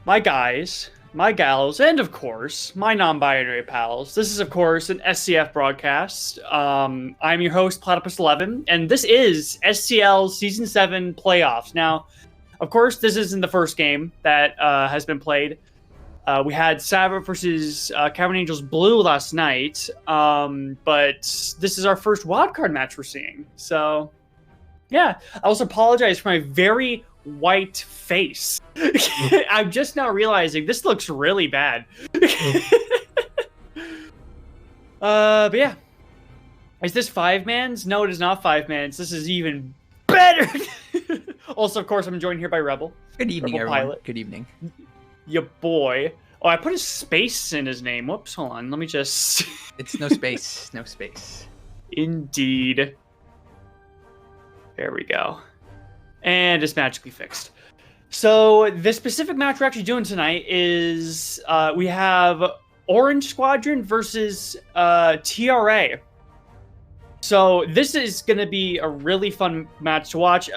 my guys, my gals, and of course, my non-binary pals. This is, of course, an SCF broadcast. I'm your host, Platypus11, and this is SCL Season 7 playoffs. Now, of course, this isn't the first game that has been played. We had Sava versus Cavern Angels Blue last night, but this is our first wildcard match we're seeing. So, yeah. I also apologize for my very white face. I'm just now realizing this looks really bad. But yeah. Is this 5-mans? No, it is not 5-mans. This is even better. Also, of course, I'm joined here by Rebel. Good evening, Rebel everyone. Pilot. Good evening. Your boy. Oh, I put a space in his name. Whoops, hold on. Let me just... It's no space. No space. Indeed. There we go. And it's magically fixed. So the specific match we're actually doing tonight is we have Orange Squadron versus TRA. So this is going to be a really fun match to watch.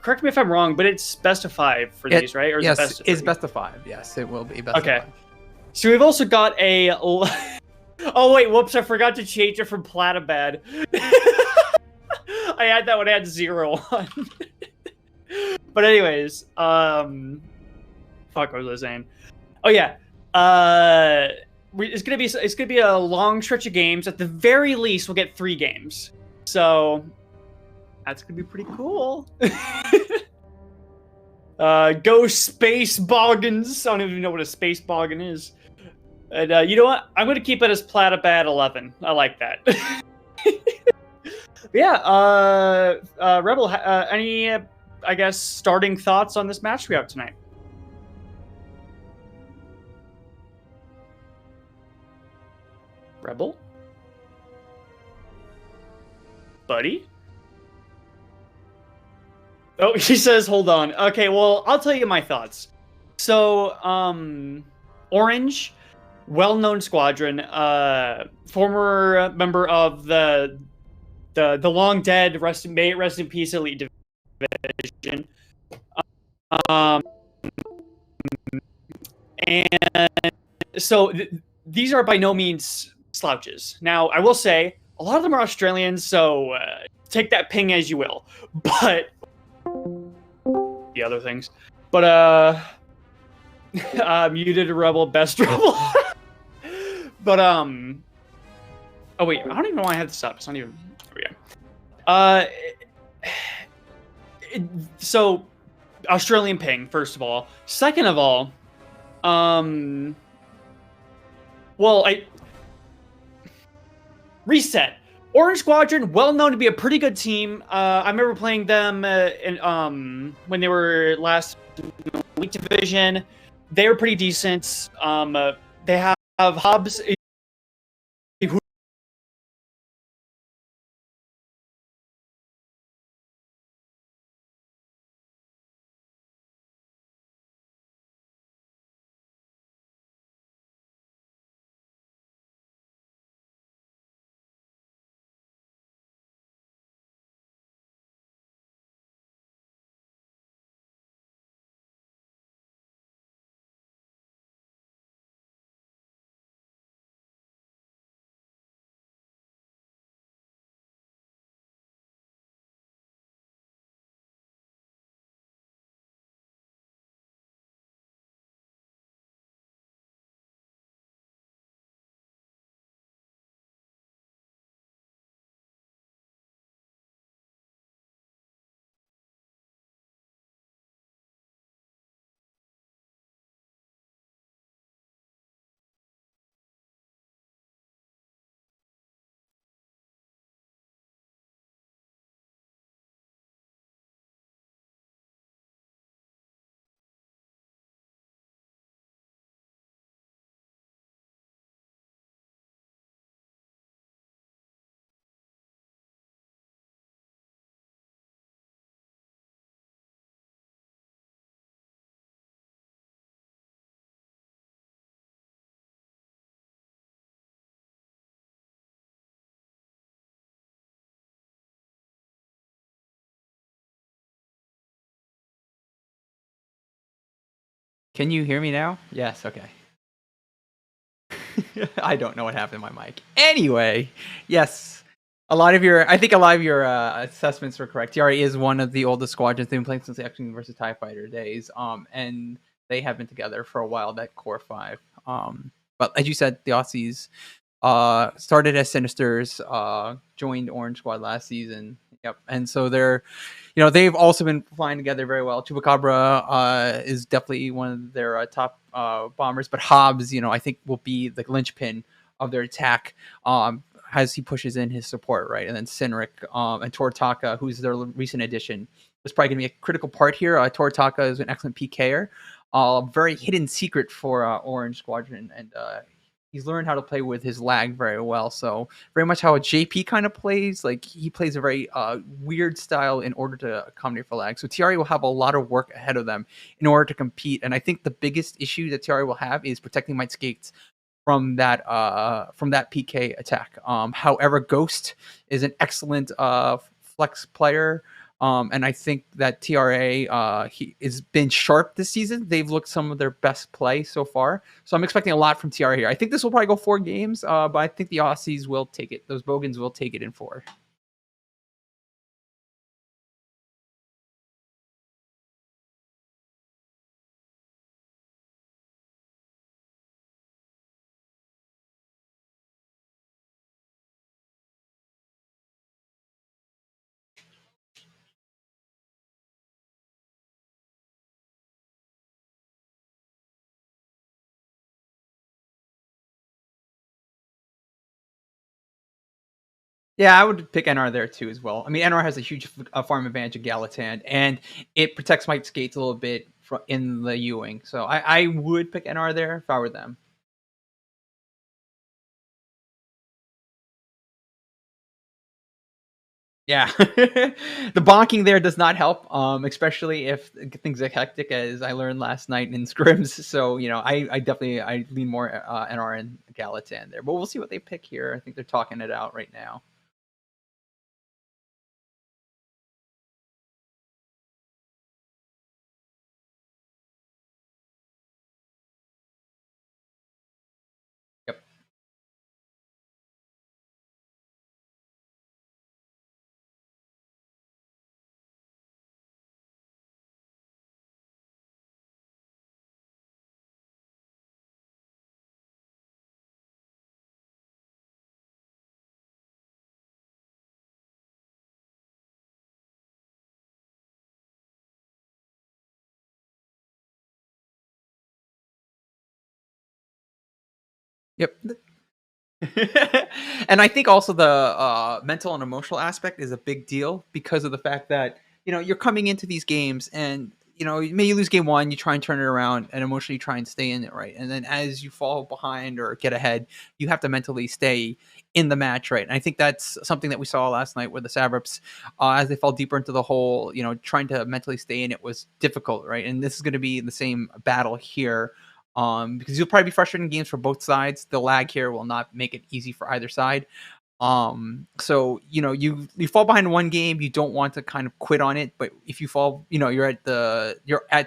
Correct me if I'm wrong, but it's best of 5 for these, right? Or is yes, it best of it's 3? best of 5. Yes, it will be best of 5. So we've also got a... Oh, wait, whoops, I forgot to change it from Platabad. I had that when I had 0 on. But anyways, fuck, what was I saying? Oh yeah, it's gonna be a long stretch of games. At the very least, we'll get 3 games. So that's gonna be pretty cool. Go Space Boggins. I don't even know what a Space Boggin is. And you know what? I'm gonna keep it as Platabad 11. I like that. Yeah, Rebel, any, I guess, starting thoughts on this match we have tonight? Rebel? Buddy? Oh, he says, hold on. Okay, well, I'll tell you my thoughts. So, Orange, well-known squadron, former member of the long dead, rest in peace elite division. And so these are by no means slouches. Now, I will say, a lot of them are Australians, so take that ping as you will. But the other things. But muted a Rebel, best Rebel. But oh wait, I don't even know why I had this up. It's not even. There we go. So Australian ping, first of all. Second of all, well, reset. Orange Squadron, well known to be a pretty good team. I remember playing them when they were last in the Elite Division. They were pretty decent. They have Hobbs, Can you hear me now? Yes. Okay. I don't know what happened to my mic. Anyway, yes. I think a lot of your assessments were correct. TRA is one of the oldest squadrons. They've been playing since the X-Wing versus TIE Fighter days. And they have been together for a while, that core five. But as you said, the Aussies started as Sinisters, joined Orange Squad last season. Yep. And so they've also been flying together very well. Chupacabra is definitely one of their top bombers, but Hobbs, I think will be the linchpin of their attack as he pushes in his support, right? And then Sinric and Toritaka, who's their recent addition, is probably going to be a critical part here. Toritaka is an excellent PKer, very hidden secret for Orange Squadron, and he's learned how to play with his lag very well. So very much how a JP kind of plays. Like he plays a very weird style in order to accommodate for lag. So TRA will have a lot of work ahead of them in order to compete. And I think the biggest issue that TRA will have is protecting Mike Skates from that PK attack. However, Ghost is an excellent flex player. And I think that TRA he has been sharp this season. They've looked some of their best play so far. So I'm expecting a lot from TRA here. I think this will probably go 4 games, but I think the Aussies will take it. Those Bogans will take it in 4. Yeah, I would pick NR there too as well. I mean, NR has a huge farm advantage in Galatan, and it protects Mike Skates a little bit in the Ewing. So I would pick NR there if I were them. Yeah, the bonking there does not help, especially if things get hectic, as I learned last night in scrims. So I definitely lean more NR and Galatan there, but we'll see what they pick here. I think they're talking it out right now. Yep. Yep. And I think also the mental and emotional aspect is a big deal because of the fact that you're coming into these games and maybe you lose game 1, you try and turn it around and emotionally try and stay in it, right? And then as you fall behind or get ahead, you have to mentally stay in the match, right? And I think that's something that we saw last night with the Sabrips as they fell deeper into the hole. Trying to mentally stay in it was difficult, right? And this is going to be the same battle here, because you'll probably be frustrated in games for both sides. The lag here will not make it easy for either side. So you fall behind one game, you don't want to kind of quit on it, but if you fall, you're at the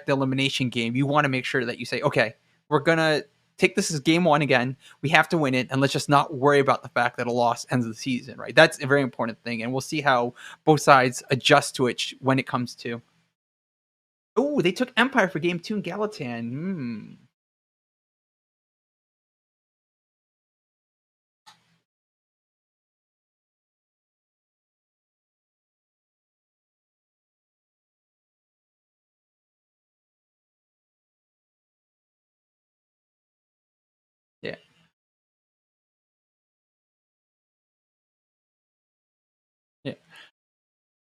elimination game, you want to make sure that you say, okay, we're gonna take this as game 1 again. We have to win it, and let's just not worry about the fact that a loss ends the season, right? That's a very important thing, and we'll see how both sides adjust to it when it comes to. Oh, they took Empire for game 2 in Galatan. Yeah. Yeah.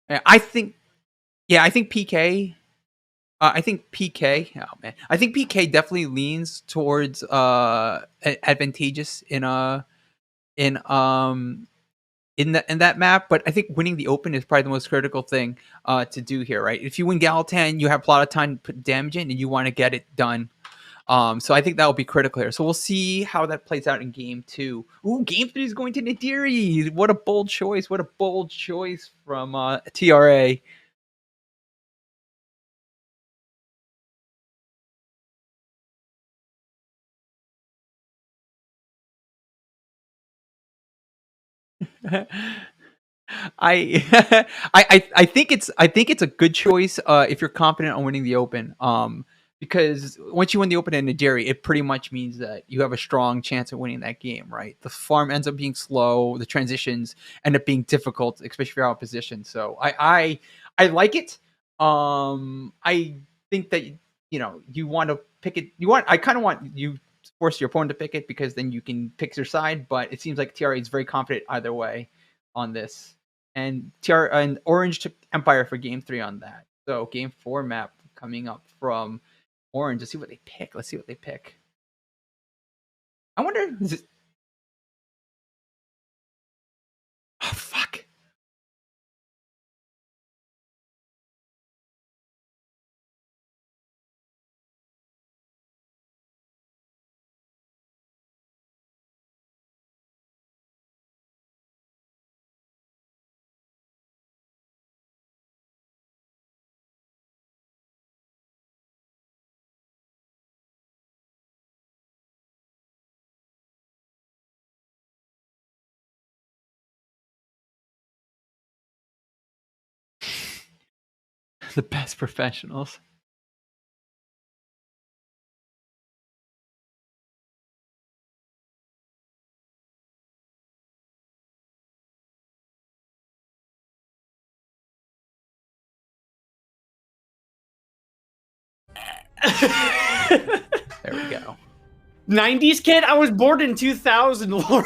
Yeah, I think. Yeah, I think PK. I think PK. Oh man, I think PK definitely leans towards advantageous in in that map. But I think winning the open is probably the most critical thing to do here, right? If you win Galatan, you have a lot of time to put damage in, and you want to get it done. So I think that will be critical here. So we'll see how that plays out in game 2. Ooh, game 3 is going to Nadiri. What a bold choice! What a bold choice from TRA. I I think it's a good choice if you're confident on winning the Open. Because once you win the Open in Nadiri, it pretty much means that you have a strong chance of winning that game, right? The farm ends up being slow, the transitions end up being difficult, especially if you're out of position. So I like it. I think that you want to pick it. I kind of want you force your opponent to pick it because then you can pick their side. But it seems like TRA is very confident either way on this. And Orange took Empire for game 3 on that. So game 4 map coming up from Orange. Let's see what they pick. Let's see what they pick. I wonder. Oh fuck! The best professionals. There we go. 90s kid? I was born in 2000, Lauren.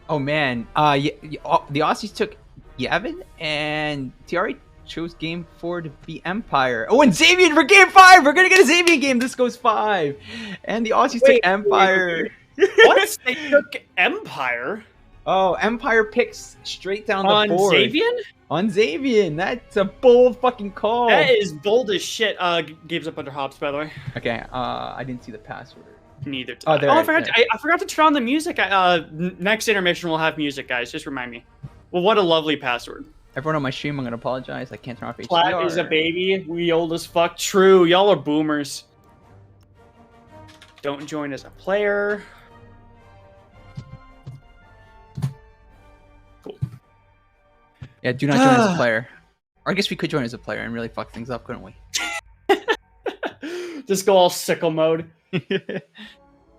Oh man, the Aussies took Yavin, and TRA chose game 4 to be Empire. Oh, and Xavier for game 5. We're gonna get a Xavier game. This goes 5, and the Aussies took Empire. What? They took Empire? Oh, Empire picks straight down the board. On Xavier? On Xavier. That's a bold fucking call. That is bold as shit. Game's up under hops, by the way. Okay, I didn't see the password. Neither. Oh, I forgot to turn on the music. Next intermission we'll have music, guys. Just remind me. Well, what a lovely password. Everyone on my stream, I'm gonna apologize. I can't turn off HDR. Plat is a baby. We old as fuck. True. Y'all are boomers. Don't join as a player. Cool. Yeah, do not join as a player. Or I guess we could join as a player and really fuck things up, couldn't we? Just go all sickle mode.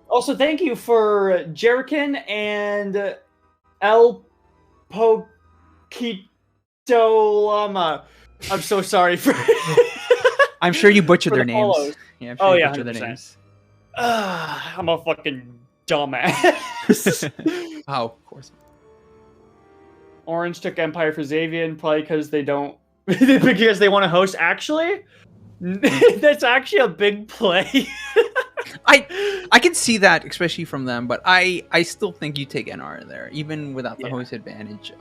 Also, thank you for Jerican and El Poquito. I'm so sorry for. I'm sure you butchered For their the names. follows. Yeah, I'm sure you butchered 100%. their names. I'm a fucking dumbass. Oh, of course. Orange took Empire for Xavier, probably because they don't. Because they want to host. Actually, that's actually a big play. I can see that, especially from them, but I still think you take NR in there, even without the host advantage.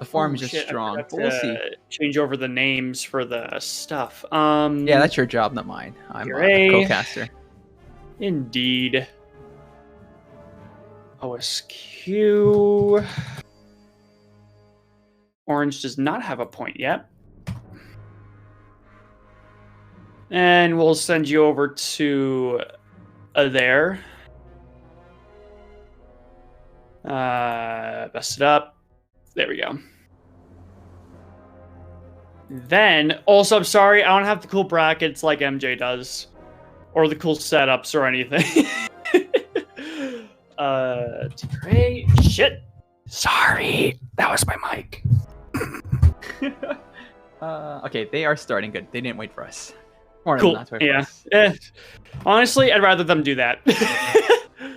The farm is just strong. But we'll see. Change over the names for the stuff. Yeah, that's your job, not mine. I'm a co-caster. Indeed. OSQ. Orange does not have a point yet. And we'll send you over to there. Best it up. There we go. Then, also, I'm sorry, I don't have the cool brackets like MJ does. Or the cool setups or anything. Great. Shit. Sorry. That was my mic. Okay, they are starting good. They didn't wait for us. Cool. Yeah. Honestly, I'd rather them do that.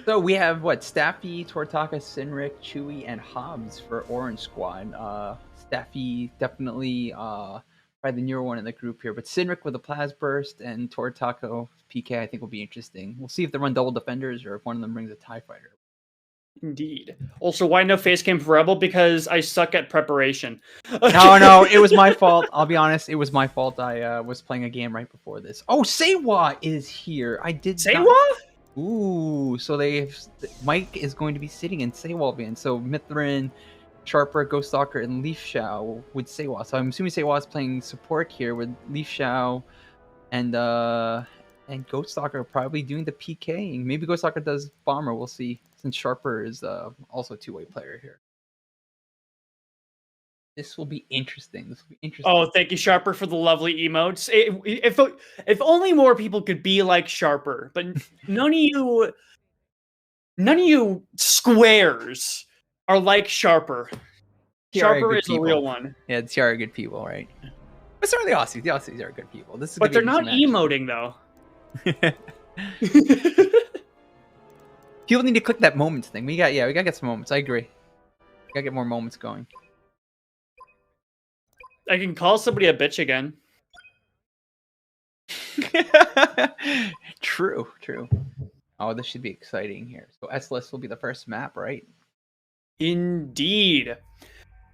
So we have what? Staffy, Tortaka, Sinric, Chewy, and Hobbs for Orange Squad. Staffy definitely probably the newer one in the group here, but Sinric with a Plas Burst and Tortaka PK I think will be interesting. We'll see if they run double defenders or if one of them brings a TIE fighter. Indeed. Also, why no face cam for Rebel? Because I suck at preparation. No, it was my fault. I'll be honest, it was my fault. I was playing a game right before this. Oh, Sewa is here. I did Sewa? Ooh, so Mike is going to be sitting in Sewa van. So Mithrin, Sharper, Ghost Stalker, and Leaf Shao with Sewa. So I'm assuming Sewa is playing support here with Leaf Shao and Ghost Stalker probably doing the PKing. Maybe Ghost Stalker does Bomber. We'll see. Since Sharper is also a two-way player here. This will be interesting. This will be interesting. Oh, thank you, Sharper, for the lovely emotes. If only more people could be like Sharper, but none of you squares are like Sharper. Sharper is the real one. Yeah, the TR are good people, right? But so are the Aussies. The Aussies are good people. This is but they're not emoting though. People need to click that moments thing. We gotta get some moments. I agree. We gotta get more moments going. I can call somebody a bitch again. True. Oh, this should be exciting here. So S-List will be the first map, right? Indeed.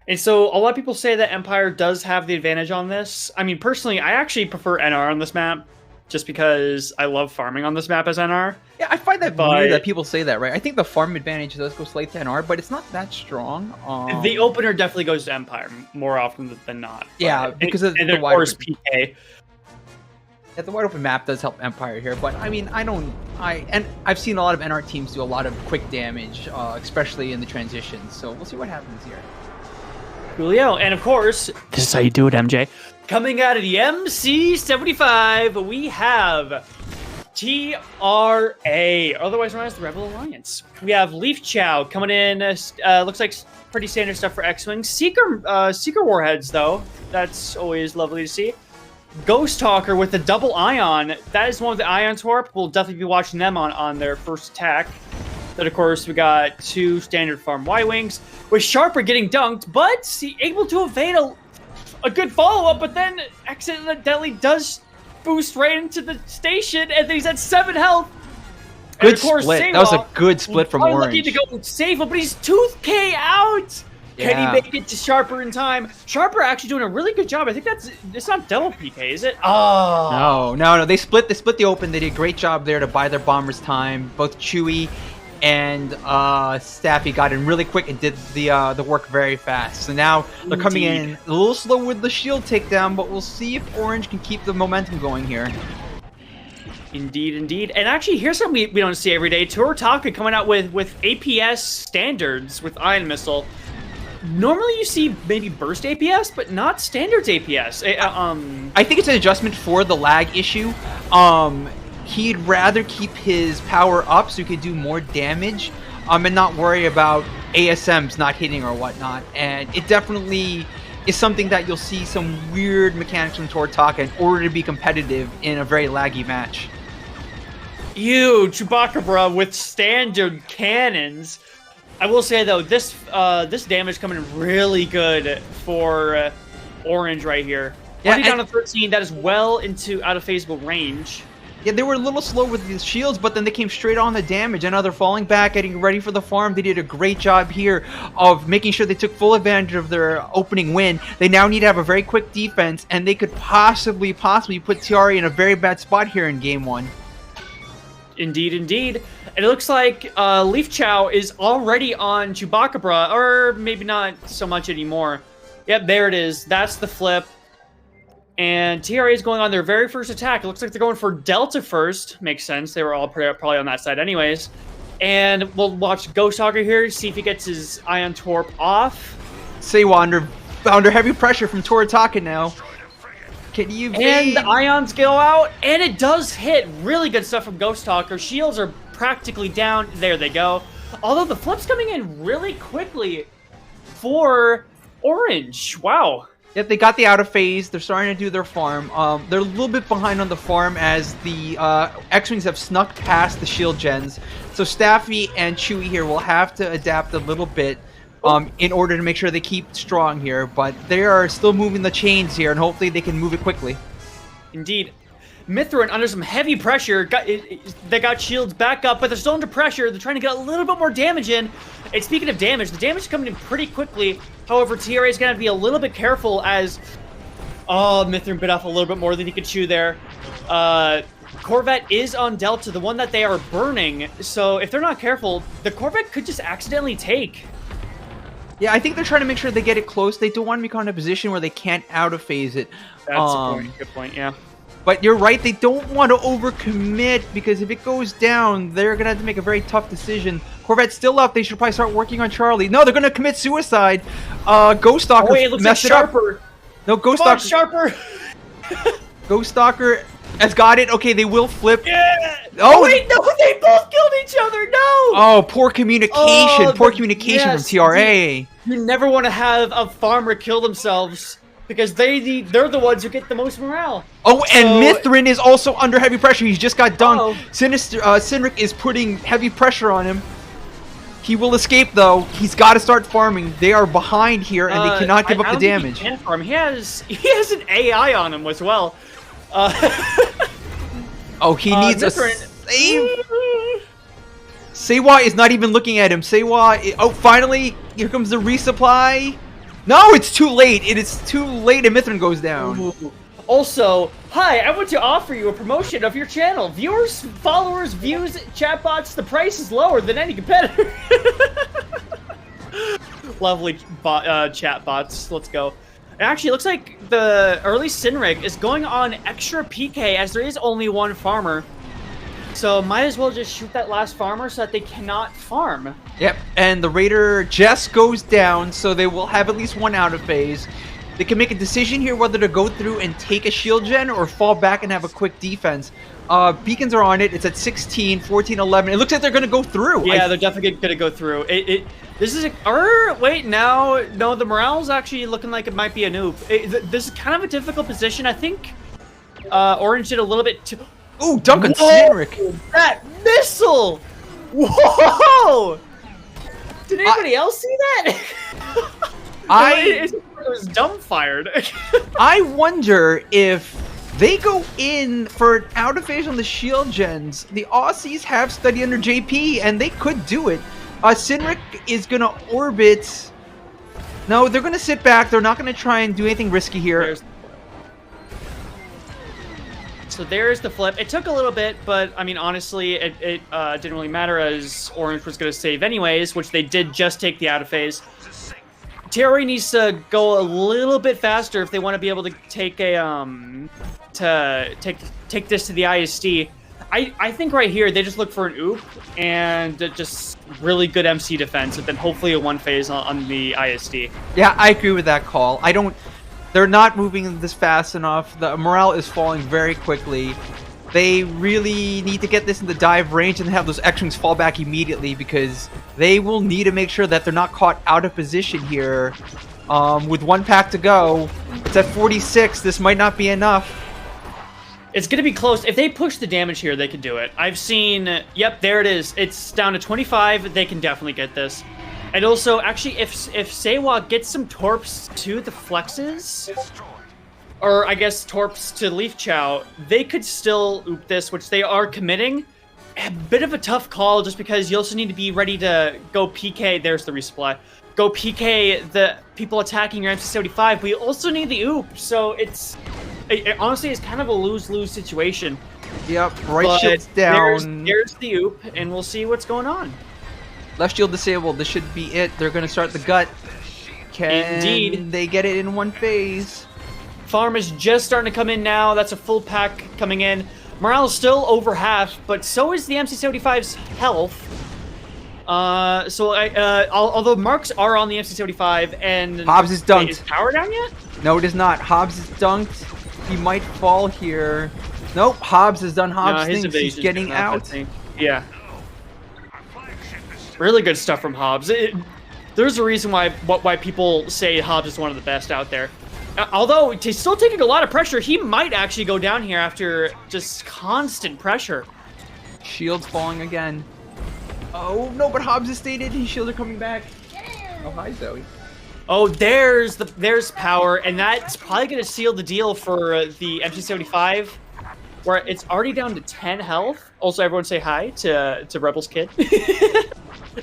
And so a lot of people say that Empire does have the advantage on this. I mean, personally, I actually prefer NR on this map just because I love farming on this map as NR. Yeah, I find that weird that people say that, right? I think the farm advantage does go slightly to NR, but it's not that strong. The opener definitely goes to Empire more often than not. Yeah, because of the wide open PK. Yeah, the wide open map does help Empire here, but I mean, I've seen a lot of NR teams do a lot of quick damage, especially in the transitions. So we'll see what happens here. Coolio, and of course, this is how you do it, MJ. Coming out of the MC75, we have TRA, otherwise known as the Rebel Alliance. We have Leaf Chow coming in. Looks like pretty standard stuff for X-Wing. Seeker Warheads, though. That's always lovely to see. Ghost Talker with the double Ion. That is one with the Ion Torp. We'll definitely be watching them on their first attack. Then, of course, we got 2 standard farm Y-Wings, with Sharper getting dunked, but able to evade a good follow-up, but then accidentally does boost right into the station, and then he's at 7 health. Good and of course, split. That was a good split from Orange. Lucky to go save him, but he's 2K out. Yeah. Can he make it to Sharper in time? Sharper actually doing a really good job. I think it's not double PK, is it? Oh. No. They split the open. They did a great job there to buy their bombers time. Both Chewie and Staffy got in really quick and did the work very fast. So now they're coming in a little slow with the shield takedown, but we'll see if Orange can keep the momentum going here. Indeed. And actually, here's something we don't see every day. Turataka coming out with APS standards with Ion Missile. Normally you see maybe burst APS, but not standards APS. I think it's an adjustment for the lag issue. He'd rather keep his power up so he could do more damage and not worry about ASMs not hitting or whatnot. And it definitely is something that you'll see some weird mechanics from Turataka in order to be competitive in a very laggy match. Ew, Chewbacca with standard cannons. I will say though, this damage coming in really good for Orange right here. Yeah, down to 13. That is well into out of phaseable range. Yeah, they were a little slow with the shields, but then they came straight on the damage. And now they're falling back, getting ready for the farm. They did a great job here of making sure they took full advantage of their opening win. They now need to have a very quick defense, and they could possibly put TRA in a very bad spot here in Game 1. Indeed. And it looks like Leaf Chow is already on Chewbacca, or maybe not so much anymore. Yep, there it is. That's the flip. And TRA is going on their very first attack. It looks like they're going for Delta first. Makes sense. They were all probably on that side anyways. And we'll watch Ghost Talker here, see if he gets his Ion Torp off. Say Wander, under heavy pressure from Turataka now. Can you And the Ions go out, and it does hit. Really good stuff from Ghost Talker. Shields are practically down. There they go. Although the flip's coming in really quickly for Orange. Wow. Yep, they got the out of phase. They're starting to do their farm. They're a little bit behind on the farm as the X-Wings have snuck past the shield gens. So Staffy and Chewie here will have to adapt a little bit in order to make sure they keep strong here. But they are still moving the chains here, and hopefully they can move it quickly. Indeed. Mithrin under some heavy pressure. They got shields back up, but they're still under pressure. They're trying to get a little bit more damage in. And speaking of damage, the damage is coming in pretty quickly. However, TRA is going to be a little bit careful as... Oh, Mithrin bit off a little bit more than he could chew there. Corvette is on Delta, the one that they are burning. So if they're not careful, the Corvette could just accidentally take. Yeah, I think they're trying to make sure they get it close. They don't want to be caught in a position where they can't out-of-phase it. That's a point. Good point, yeah. But you're right, they don't want to overcommit, because if it goes down, they're going to have to make a very tough decision. Corvette's still up. They should probably start working on Charlie. No, they're going to commit suicide. Ghost Stalker wait, it looks like Sharper. No, Ghost Stalker. Sharper. Ghost Stalker has got it. Okay, they will flip. Yeah. Oh, wait, no, they both killed each other. No. Oh, poor communication. Poor communication from TRA. You never want to have a farmer kill themselves, because they're the ones who get the most morale. Oh, and Mithrin is also under heavy pressure. He's just got dunked. Cynric is putting heavy pressure on him. He will escape, though. He's got to start farming. They are behind here, and they cannot give up the damage. He can farm. He has an AI on him as well. Oh, he needs a save. Seiwa is not even looking at him. Seiwa, oh, finally, here comes the resupply. No, it's too late. It is too late, and Mithrin goes down. Ooh. Also, hi, I want to offer you a promotion of your channel. Viewers, followers, views, chatbots, the price is lower than any competitor. Lovely chatbots. Let's go. Actually, it looks like the early Cynric is going on extra PK, as there is only one farmer. So might as well just shoot that last farmer so that they cannot farm. Yep, and the Raider just goes down, so they will have at least one out of phase. They can make a decision here whether to go through and take a shield gen or fall back and have a quick defense. Beacons are on it. It's at 16, 14, 11. It looks like they're going to go through. Yeah, they're definitely going to go through. This is wait, now, no, the morale's actually looking like it might be a noob. This is kind of a difficult position. I think Orange did a little bit too... Ooh, dunk on Cynric. That missile! Whoa! Did anybody else see that? It was dumbfired. I wonder if they go in for out of phase on the shield gens. The Aussies have study under JP, and they could do it. Cynric is going to orbit. No, they're going to sit back. They're not going to try and do anything risky here. So there's the flip. It took a little bit, but I mean, honestly, it didn't really matter, as Orange was going to save anyways, which they did just take the out of phase. TRA needs to go a little bit faster if they want to be able to take a take this to the ISD. I think right here they just look for an oop and just really good MC defense, and then hopefully a one phase on the ISD. Yeah, I agree with that call. They're not moving this fast enough. The morale is falling very quickly. They really need to get this in the dive range and have those X-Wings fall back immediately, because they will need to make sure that they're not caught out of position here. With one pack to go, it's at 46. This might not be enough. It's going to be close. If they push the damage here, they can do it. I've seen... Yep, there it is. It's down to 25. They can definitely get this. And also, actually, if Seiwa gets some torps to the flexes, or I guess torps to Leaf Chow, they could still oop this, which they are committing. A bit of a tough call, just because you also need to be ready to go PK. There's the resupply. Go PK the people attacking your MC-75, but you also need the oop. So it honestly is kind of a lose-lose situation. Yep, right shield's down. There's the oop, and we'll see what's going on. Left shield disabled. This should be it. They're going to start the gut. Indeed. They get it in one phase? Farm is just starting to come in now. That's a full pack coming in. Morale is still over half, but so is the MC-75's health. Although marks are on the MC-75, and... Hobbs is dunked. Wait, is power down yet? No, it is not. Hobbs is dunked. He might fall here. Nope, Hobbs has done Hobbs things. He's getting out. Yeah. Really good stuff from Hobbs. There's a reason why people say Hobbs is one of the best out there. Although he's still taking a lot of pressure, he might actually go down here after just constant pressure. Shield's falling again. Oh no, but Hobbs is stated. His shields are coming back. Oh hi Zoe. Oh, there's power, and that's probably gonna seal the deal for the MC-75, where it's already down to 10 health. Also, everyone say hi to Rebel's kid.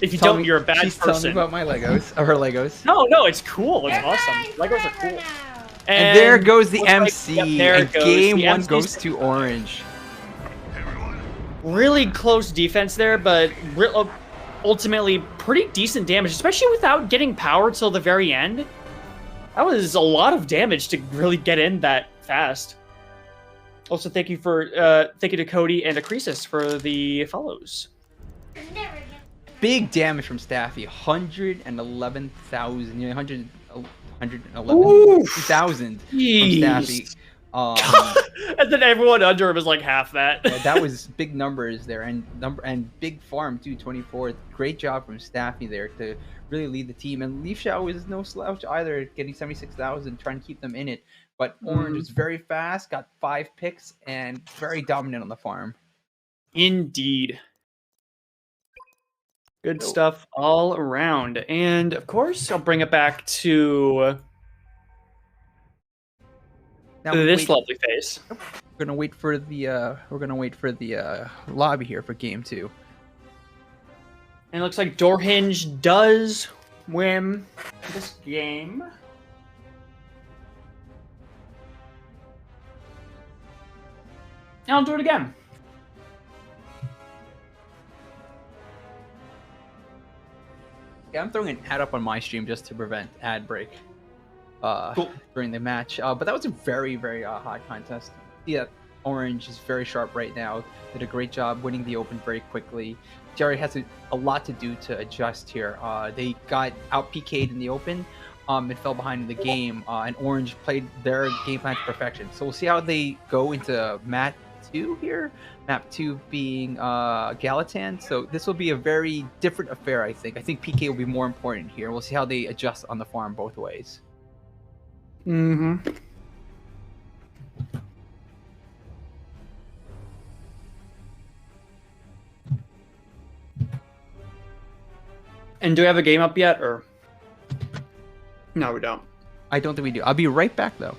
If you don't, you're a bad person. She's telling me about my Legos, or her Legos. No, it's cool. It's awesome. Legos are cool. And there goes the MC, and game one goes to Orange. Really close defense there, but ultimately pretty decent damage, especially without getting power till the very end. That was a lot of damage to really get in that fast. Also, thank you to Cody and Acresis for the follows. Big damage from Staffy. 111,000. 111,000 from Staffy. And then everyone under him is like half that. Yeah, that was big numbers there, and big farm too. 24th. Great job from Staffy there to really lead the team. And Leaf Shadow is no slouch either, getting 76,000, trying to keep them in it. But Orange is very fast, got 5 picks, and very dominant on the farm. Indeed. Good stuff all around. And of course, I'll bring it back to this lovely face. We're gonna wait for the lobby here for game 2. And it looks like Doorhinge does win this game. And I'll do it again. Yeah, I'm throwing an ad up on my stream just to prevent ad break during the match. But that was a very, very hot contest. Yeah, Orange is very sharp right now. Did a great job winning the open very quickly. Jerry has a lot to do to adjust here. They got out PK'd in the open and fell behind in the game. And Orange played their game plan to perfection. So we'll see how they go into Map 2 here. Map 2 being Galatan. So this will be a very different affair, I think. I think PK will be more important here. We'll see how they adjust on the farm both ways. Mm-hmm. And do we have a game up yet, or? No, we don't. I don't think we do. I'll be right back, though.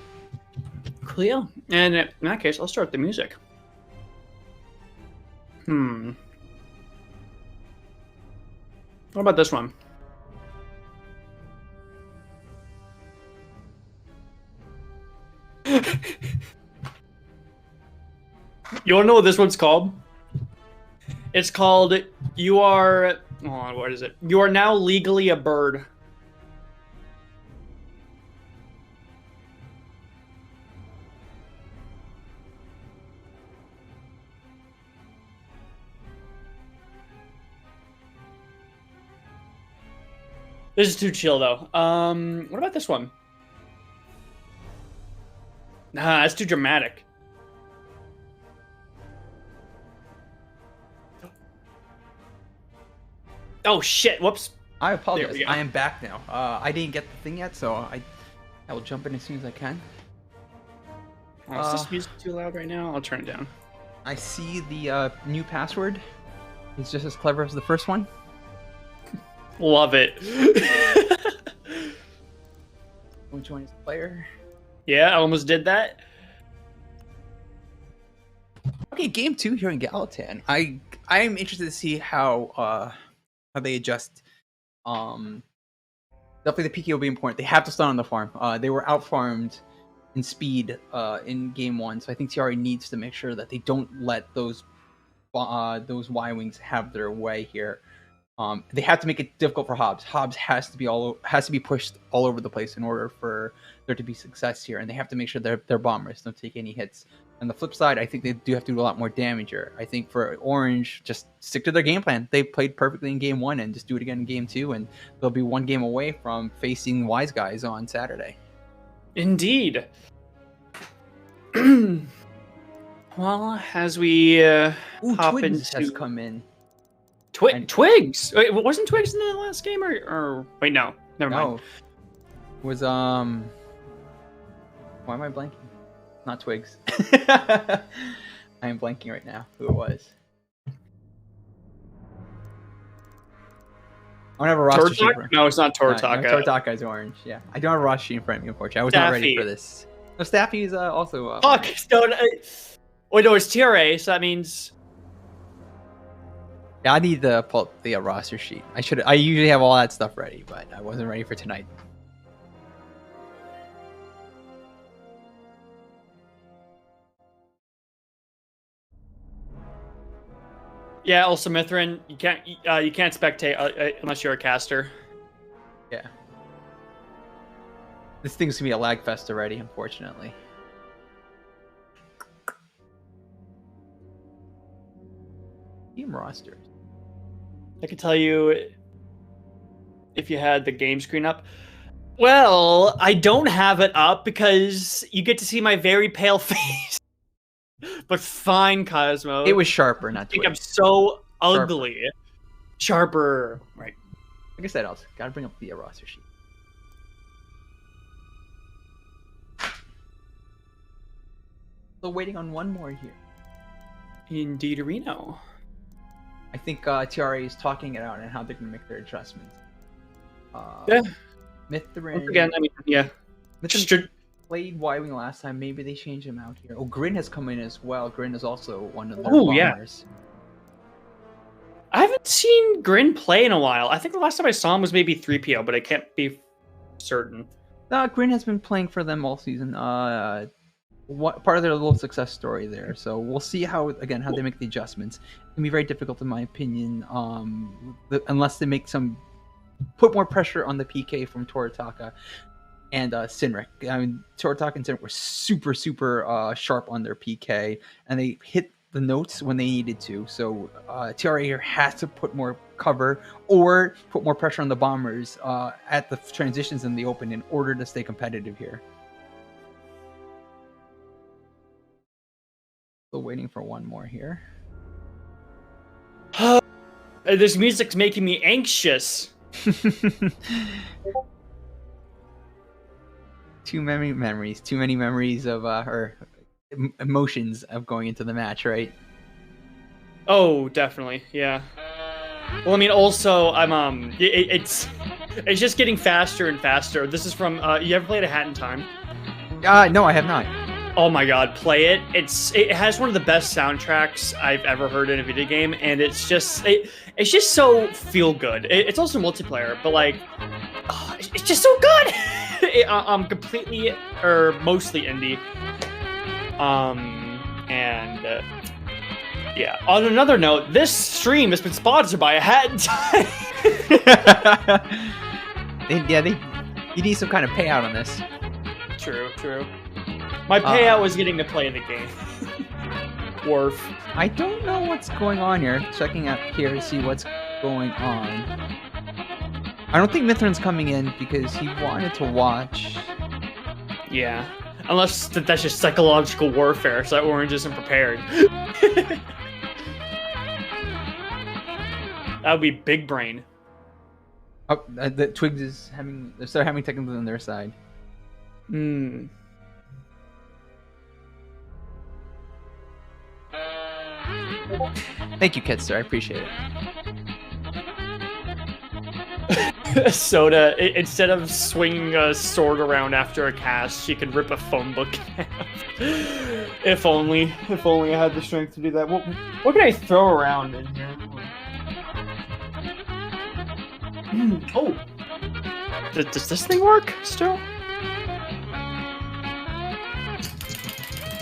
Clear. And in that case, I'll start the music. What about this one? You wanna know what this one's called? It's called You Are... Hold on, what is it? You Are Now Legally a Bird. This is too chill, though. What about this one? Nah, that's too dramatic. Oh, shit. Whoops. I apologize. I am back now. I didn't get the thing yet, so I will jump in as soon as I can. Oh, is this music too loud right now? I'll turn it down. I see the new password. It's just as clever as the first one. Love it. We'll join as player. Yeah, I almost did that. Okay, game 2 here in Galatan. I am interested to see how they adjust. Definitely the PK will be important. They have to start on the farm. They were out farmed in speed in game 1, so I think TRA needs to make sure that they don't let those Y-wings have their way here. They have to make it difficult for Hobbs. Hobbs has to be pushed all over the place in order for there to be success here, and they have to make sure their bombers don't take any hits. On the flip side, I think they do have to do a lot more damage here. I think for Orange, just stick to their game plan. They played perfectly in game 1 and just do it again in game 2, and they'll be one game away from facing Wise Guys on Saturday. Indeed. Well, as we hop Twigs into... has come in. Twigs? Wait, wasn't Twigs in the last game? Or... Wait, no. Never mind. It was, why am I blanking? Not Twigs. I am blanking right now who it was. I don't have a roster sheet. No, it's not Tortaka. No, Tortaka is orange. Yeah, I don't have a roster sheet in front of me, unfortunately. I was not ready for this. No, Staffy is also. Fuck! Wait, no, it's TRA, so that means. Yeah, I need to pull up the roster sheet. I usually have all that stuff ready, but I wasn't ready for tonight. Yeah, also Mithrin, you can't spectate unless you're a caster. Yeah. This thing's gonna be a lag fest already, unfortunately. team rosters. I can tell you if you had the game screen up. Well, I don't have it up because you get to see my very pale face. But fine, Cosmo. It was Sharper, not I think Twig. I'm so ugly. Sharper. Right. Like I said, I gotta bring up the roster sheet. Still waiting on one more here. Indeed, Reno. I think TRA is talking it out and how they're gonna make their adjustments. Yeah. Mithrin. Once again, I mean, yeah. Mithrin played Y-Wing last time. Maybe they change him out here. Oh, Grin has come in as well. Grin is also one of their bombers. I haven't seen Grin play in a while. I think the last time I saw him was maybe 3PO, but I can't be certain. Grin has been playing for them all season. What part of their little success story there. So we'll see how they make the adjustments. It can be very difficult in my opinion, unless they put more pressure on the PK from Toritaka and Sinric. I mean, Toritaka and Sinric were super sharp on their PK, and they hit the notes when they needed to. So TRA here has to put more cover or put more pressure on the bombers at the transitions in the open in order to stay competitive here. Still waiting for one more here. This music's making me anxious. Too many memories of or emotions of going into the match, right? Oh, definitely, yeah. Well, I mean, also, I'm it's just getting faster and faster. This is from you ever played A Hat in Time? No, I have not. Oh my god, play it. It has one of the best soundtracks I've ever heard in a video game, and it's just so feel good. It's also multiplayer, but like, it's just so good. I'm completely or mostly indie. Yeah. On another note, this stream has been sponsored by A Hat in Time. You need some kind of payout on this. True. My payout was getting to play the game. Worf. I don't know what's going on here. Checking out here to see what's going on. I don't think Mithrin's coming in because he wanted to watch. Yeah. Unless that's just psychological warfare, so that Orange isn't prepared. That would be big brain. Oh, the Twigs is they're having technically on their side. Thank you, Kitster. I appreciate it. Soda, instead of swinging a sword around after a cast, she could rip a phone book in half. If only I had the strength to do that. What can I throw around in here? Oh, does this thing work still?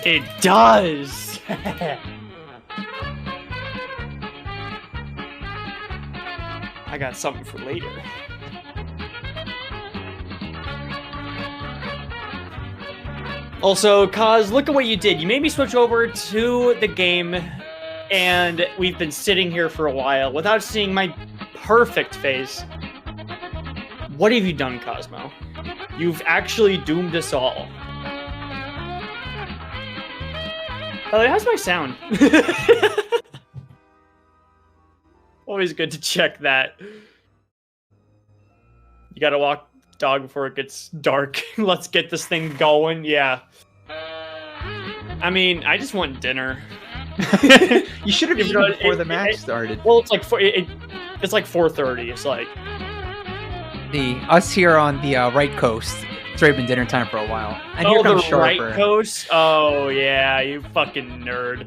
It does. I got something for later. Also, Kaz, look at what you did. You made me switch over to the game, and we've been sitting here for a while without seeing my perfect face. What have you done, Cosmo? You've actually doomed us all. Oh, how's my sound? Always good to check that. You gotta walk the dog before it gets dark. Let's get this thing going. Yeah. I mean, I just want dinner. You should have eaten before the match started. Well, it's like it's like 4:30. It's like us here on the right coast. It's already been dinner time for a while. And here comes the Sharper. right coast. Oh yeah, you fucking nerd.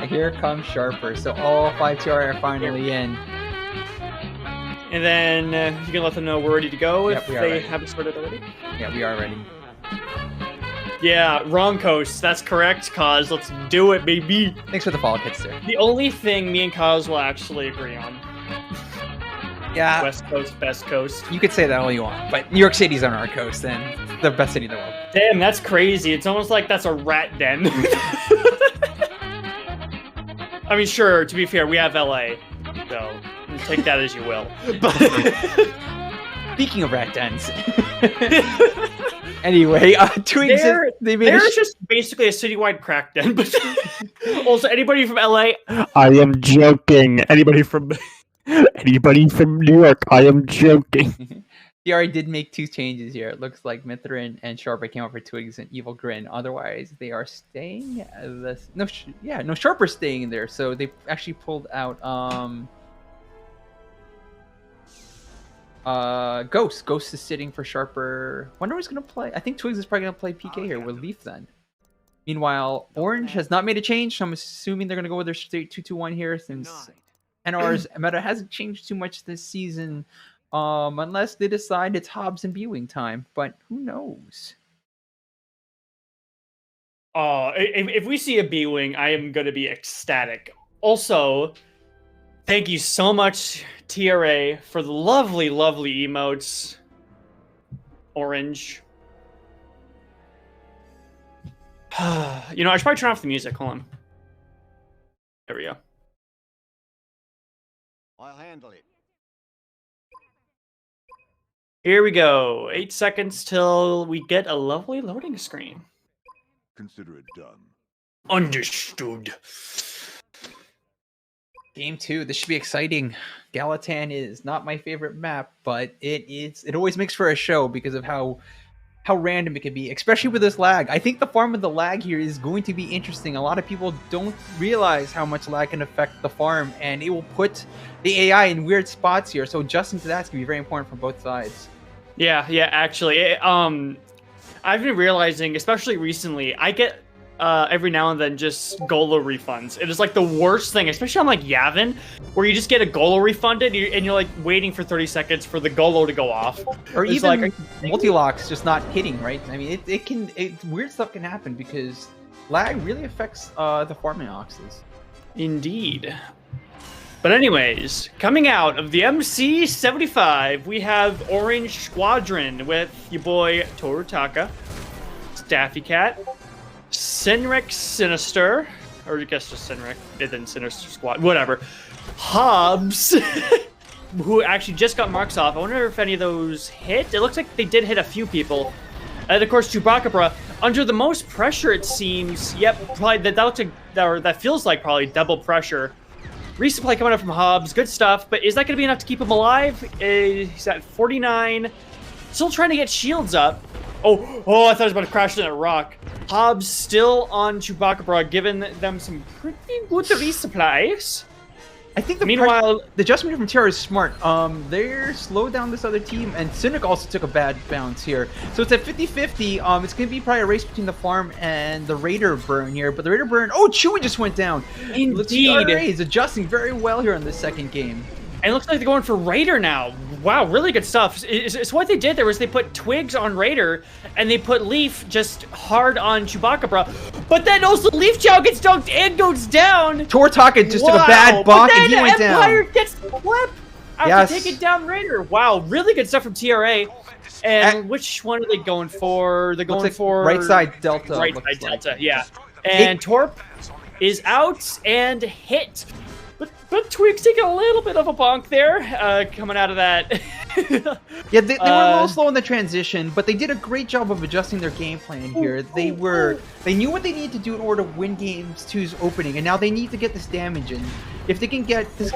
Here comes Sharper. So all 5 TR are finally in. And then you can let them know we're ready to go if they ready. haven't started already. Yeah, we are ready. Yeah, wrong coast. That's correct, Kaz. Let's do it, baby. Thanks for the follow, Kitster. The only thing me and Kaz will actually agree on. Yeah. West Coast, best coast. You could say that all you want, but New York City's on our coast, and it's the best city in the world. Damn, that's crazy. It's almost like that's a rat den. I mean, sure, to be fair, we have LA, so take that as you will. But Speaking of rat dens. Anyway, Twigs, they made there's just basically a citywide crack den. But also, anybody from LA? I am joking. Anybody from New York? I am joking. TRA did make 2 changes here. It looks like Mithrin and Sharper came out for Twigs and Evil Grin. Otherwise, they are staying. No Sharper's staying there. So they actually pulled out Ghost. Ghost is sitting for Sharper. Wonder who's gonna play. I think Twigs is probably gonna play PK here with Leaf then. Meanwhile, Orange has not made a change, so I'm assuming they're gonna go with their straight 2-2-1 here since NR's meta hasn't changed too much this season. Unless they decide it's Hobbs and Bewing time, but who knows? If we see a B-Wing, I am going to be ecstatic. Also, thank you so much, TRA, for the lovely, lovely emotes. Orange. I should probably turn off the music. Hold on. There we go. I'll handle it. Here we go. 8 seconds till we get a lovely loading screen. Consider it done. Understood. Game 2. This should be exciting. Galatan is not my favorite map, but it always makes for a show because of how random it can be, especially with this lag. I think the farm of the lag here is going to be interesting. A lot of people don't realize how much lag can affect the farm, and it will put the AI in weird spots here. So adjusting to that's going to be very important for both sides. Yeah, actually. I've been realizing, especially recently, I get every now and then just Golo refunds. It is like the worst thing, especially on like Yavin, where you just get a Golo refunded and you're like waiting for 30 seconds for the Golo to go off. Or it's even like multi-locks just not hitting, right? I mean, weird stuff can happen because lag really affects the farming oxes. Indeed. But anyways, coming out of the MC75, we have Orange Squadron with your boy Torutaka, Staffy Cat, Sinric Sinister, or I guess just Sinric, and then Sinister Squad, whatever. Hobbs, who actually just got marks off. I wonder if any of those hit. It looks like they did hit a few people. And of course, Chewbacca, under the most pressure, it seems. Yep, probably that looks like, or that feels like probably double pressure. Resupply coming up from Hobbs, good stuff, but is that going to be enough to keep him alive? He's at 49. Still trying to get shields up. Oh, I thought I was about to crash into a rock. Hobbs still on Chewbacca, giving them some pretty good resupplies. I think Meanwhile, the adjustment from Terra is smart. They're slowed down this other team, and Cynic also took a bad bounce here. So it's at 50-50. It's going to be probably a race between the farm and the Raider burn here. But the Raider burn... Oh, Chewie just went down. Indeed. TRA is adjusting very well here in this second game. And it looks like they're going for Raider now. Wow, really good stuff. So what they did there was they put Twigs on Raider, and they put Leaf just hard on Chewbacca, But then also Leaf Chow gets dunked and goes down. Tortaka just took a bad buck, and he went down. Empire gets flipped after taking down Raider. Wow, really good stuff from TRA. And which one are they going for? They're going for... Right side Delta. Right side Delta, yeah. And Torp is out and hit. But Twigs taking a little bit of a bonk there, coming out of that. Yeah, they were a little slow in the transition, but they did a great job of adjusting their game plan here. They knew what they needed to do in order to win games 2's opening, and now they need to get this damage in. If they can get this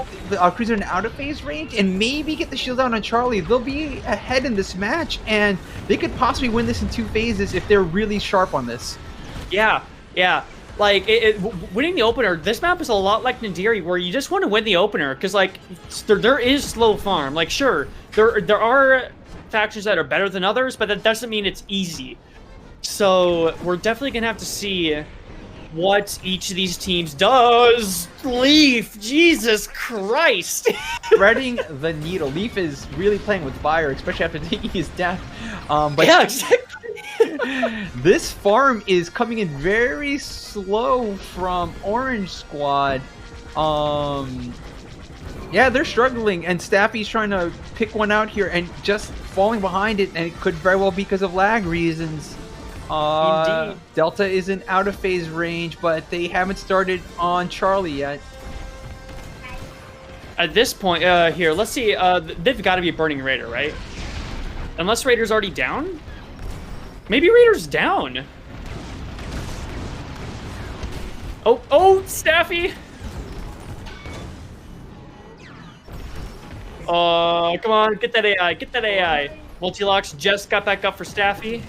Cruiser in out of phase range and maybe get the shield down on Charlie, they'll be ahead in this match, and they could possibly win this in 2 phases if they're really sharp on this. Yeah. Like, winning the opener, this map is a lot like Nadiri, where you just want to win the opener, because, like, there is slow farm. Like, sure, there are factions that are better than others, but that doesn't mean it's easy. So, we're definitely going to have to see what each of these teams does. Leaf, Jesus Christ. Threading the needle. Leaf is really playing with fire, especially after taking his death. But yeah, exactly. This farm is coming in very slow from Orange Squad. Yeah, they're struggling, and Staffy's trying to pick one out here and just falling behind it, and it could very well be because of lag reasons. Indeed. Delta is in out of phase range, but they haven't started on Charlie yet. At this point, here, let's see. They've got to be burning Raider, right? Unless Raider's already down? Maybe Raider's down. Oh, Staffy! Oh, come on, get that AI, get that AI. Multilocks just got back up for Staffy.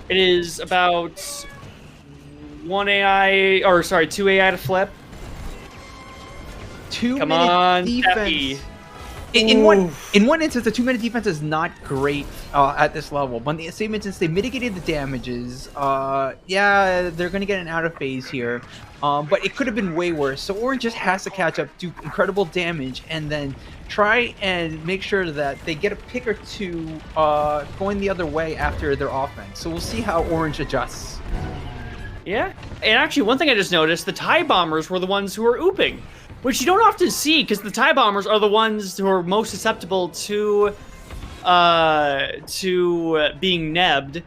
It is about 2 AI to flip. 2 Come minute on, defense. Staffy. In one instance, the 2-minute defense is not great at this level. But in the same instance, they mitigated the damages. Yeah, they're going to get an out of phase here. But it could have been way worse. So Orange just has to catch up, do incredible damage, and then try and make sure that they get a pick or two going the other way after their offense. So we'll see how Orange adjusts. Yeah, and actually, one thing I just noticed, the TIE Bombers were the ones who were ooping. Which you don't often see, because the TIE Bombers are the ones who are most susceptible to being nebbed,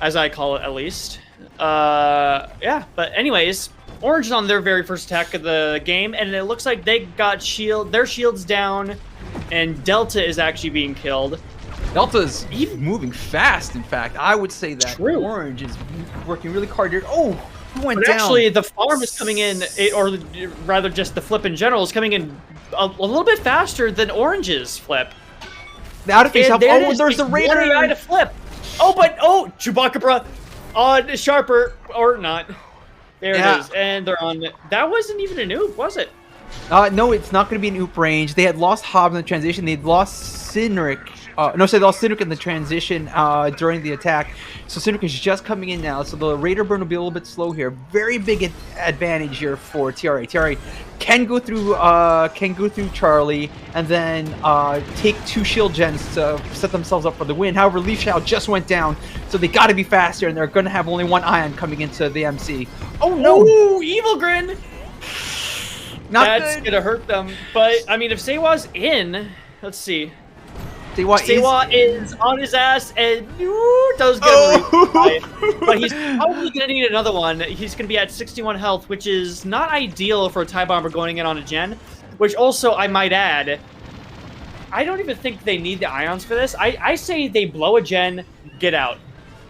as I call it, at least. Yeah, but anyways, Orange is on their very first attack of the game, and it looks like they got their shields down, and Delta is actually being killed. Delta's moving fast, in fact. I would say that Orange is working really hard here. Oh! Went down. Actually, the farm is coming in, or rather just the flip in general, is coming in a little bit faster than Orange's flip. The out of face help. Oh, there's the Raider. AI to flip. Oh, Chewbacca on Sharper, or not. There it is, and they're on. That wasn't even an oop, was it? No, it's not going to be an oop range. They had lost Hobbs in the transition. They'd lost Cynric. They lost Cynric in the transition during the attack. So Cynric is just coming in now. So the Raider burn will be a little bit slow here. Very big advantage here for TRA. TRA can go through Charlie and then take 2 shield gens to set themselves up for the win. However, Leaf Shao just went down, so they got to be faster, and they're going to have only 1 ion coming into the MC. Oh no! Ooh, Evil Grin. That's good. gonna hurt them. But I mean, if Seiwa's in, let's see. Seiwa is on his ass and does get but he's probably gonna need another one. He's gonna be at 61 health, which is not ideal for a TIE Bomber going in on a gen. Which also, I might add, I don't even think they need the ions for this. I say they blow a gen, get out.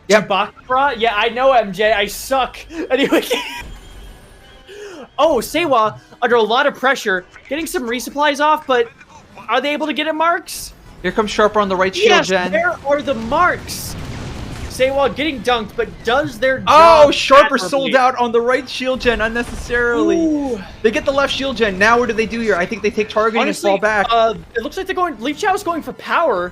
Yep. Chewbacca? Yeah, I know MJ. I suck. Anyway. Oh, Seiwa, under a lot of pressure, getting some resupplies off, but are they able to get it, Marks? Here comes Sharper on the right shield gen. Where are the marks? Seiwa getting dunked, but does their job. Oh, Sharper sold out on the right shield gen unnecessarily. Ooh. They get the left shield gen. Now what do they do here? I think they take targeting Honestly, and fall back. It looks like they're going. Leaf Chao is going for power.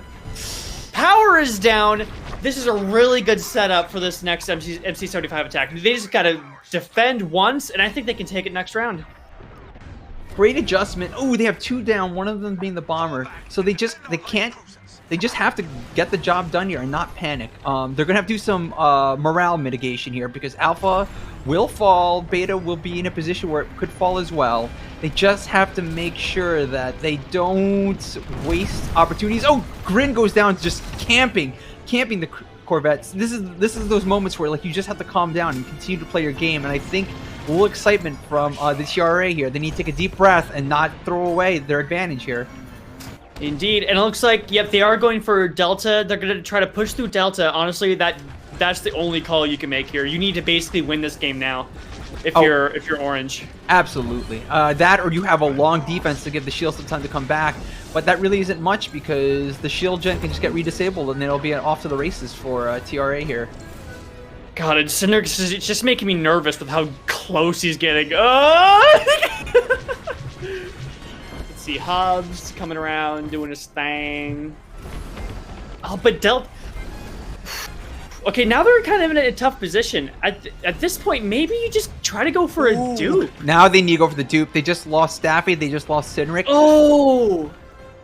Power is down. This is a really good setup for this next MC75 attack. They just gotta defend once, and I think they can take it next round. Great adjustment. Oh, they have 2 down, one of them being the bomber. So they just have to get the job done here and not panic. They're gonna have to do some morale mitigation here because Alpha will fall, Beta will be in a position where it could fall as well. They just have to make sure that they don't waste opportunities. Oh, Grin goes down just camping the Corvettes. This is those moments where like you just have to calm down and continue to play your game. And I think a little excitement from the TRA here. They need to take a deep breath and not throw away their advantage here. Indeed, and it looks like, yep, they are going for Delta. They're going to try to push through Delta. Honestly, that's the only call you can make here. You need to basically win this game now if you're Orange. Absolutely. That or you have a long defense to give the shield some time to come back. But that really isn't much because the shield gen can just get redisabled and then it'll be off to the races for TRA here. God, it's just making me nervous with how close he's getting. Let's see, Hobbs coming around, doing his thing. Oh, but Delta... Okay, now they're kind of in a tough position. At this point, maybe you just try to go for a dupe. Now they need to go for the dupe. They just lost Staffy. They just lost Cynric. Oh!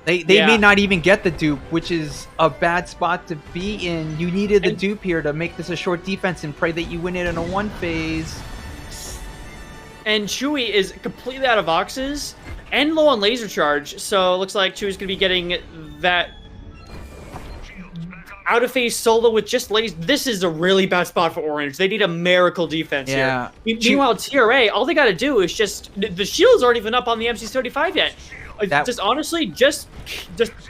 They may not even get the dupe, which is a bad spot to be in. You needed the dupe here to make this a short defense and pray that you win it in a 1 phase. And Chewie is completely out of Oxes and low on laser charge, so it looks like Chewie's going to be getting that out of phase solo with just laser. This is a really bad spot for Orange. They need a miracle defense here. Meanwhile, TRA, all they got to do is just... The shield's aren't even up on the MC35 yet. That- just honestly, just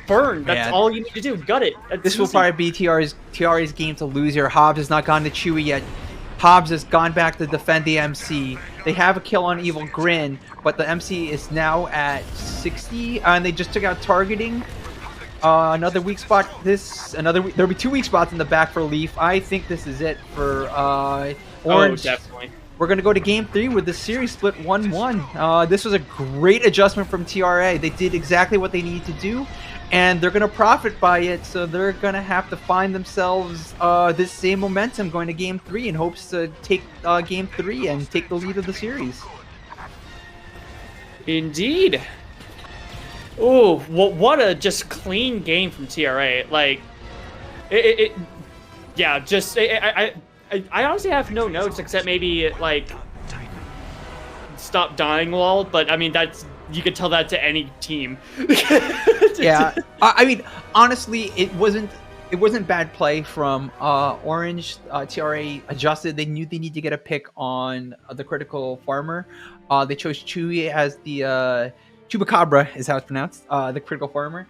burn. That's Man. all you need to do. Gut it. That's This will easy. probably be TRA's game to lose here. Hobbs has not gone to Chewy yet. Hobbs has gone back to defend the MC. They have a kill on Evil Grin, but the MC is now at 60, and they just took out targeting. Another weak spot. There'll be 2 weak spots in the back for Leaf. I think this is it for Orange. Oh, definitely. We're going to go to game 3 with the series split 1-1. This was a great adjustment from TRA. They did exactly what they needed to do, and they're going to profit by it, so they're going to have to find themselves this same momentum going to game 3 in hopes to take game 3 and take the lead of the series. Indeed. Oh, what a just clean game from TRA. Like, yeah, just I honestly have no notes except maybe like stop dying wall, but I mean that's you could tell that to any team. Yeah, I mean honestly, it wasn't bad play from Orange. TRA adjusted. They knew they need to get a pick on the critical farmer. They chose Chewy as the Chupacabra is how it's pronounced. The critical farmer.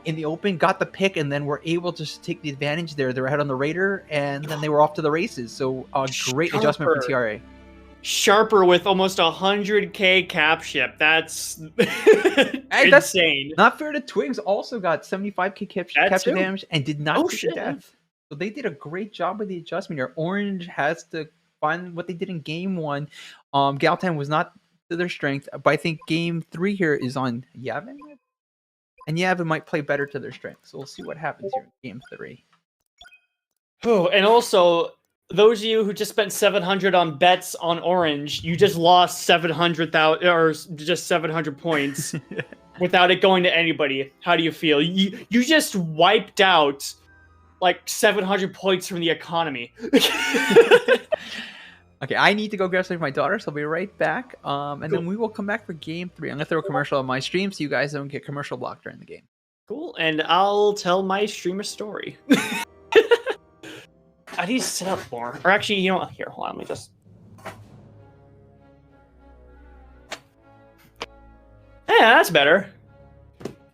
In the open, got the pick, and then were able to just take the advantage there. They were ahead on the Raider, and then they were off to the races. So a great adjustment for TRA. Sharper with almost 100k cap ship. That's Hey, that's insane. not fair to Twigs. Also got 75k capture damage and did not take the death. So they did a great job with the adjustment here. Orange has to find what they did in game 1. Galtan was not to their strength, but I think game 3 here is on Yavin. And Yavin might play better to their strength. So we'll see what happens here in game 3. Oh, and also, those of you who just spent 700 on bets on Orange, you just lost 700,000 or just 700 points without it going to anybody. How do you feel? You just wiped out like 700 points from the economy. Okay, I need to go grab something for my daughter, so I'll be right back. And then we will come back for game 3. I'm going to throw a commercial on my stream so you guys don't get commercial blocked during the game. Cool, and I'll tell my streamer story. I need to sit up more. Or actually, you know what? Here, hold on, let me just... Yeah, that's better.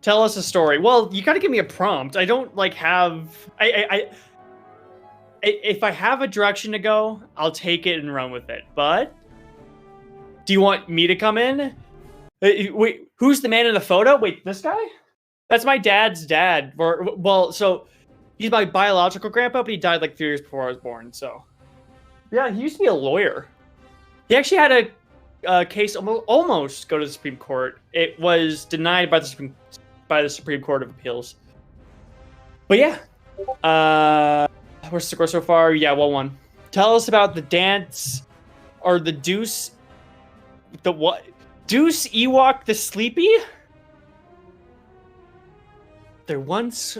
Tell us a story. Well, you gotta give me a prompt. I don't, like, have... If I have a direction to go, I'll take it and run with it. But do you want me to come in? Wait, who's the man in the photo? Wait, this guy? That's my dad's dad. Well, so he's my biological grandpa, but he died like 3 years before I was born. So yeah, he used to be a lawyer. He actually had a case almost go to the Supreme Court. It was denied by the Supreme Court of Appeals. But yeah, where's the score so far? Yeah, 1-1. Tell us about the dance or the Deuce. The what? Deuce Ewok the Sleepy? There once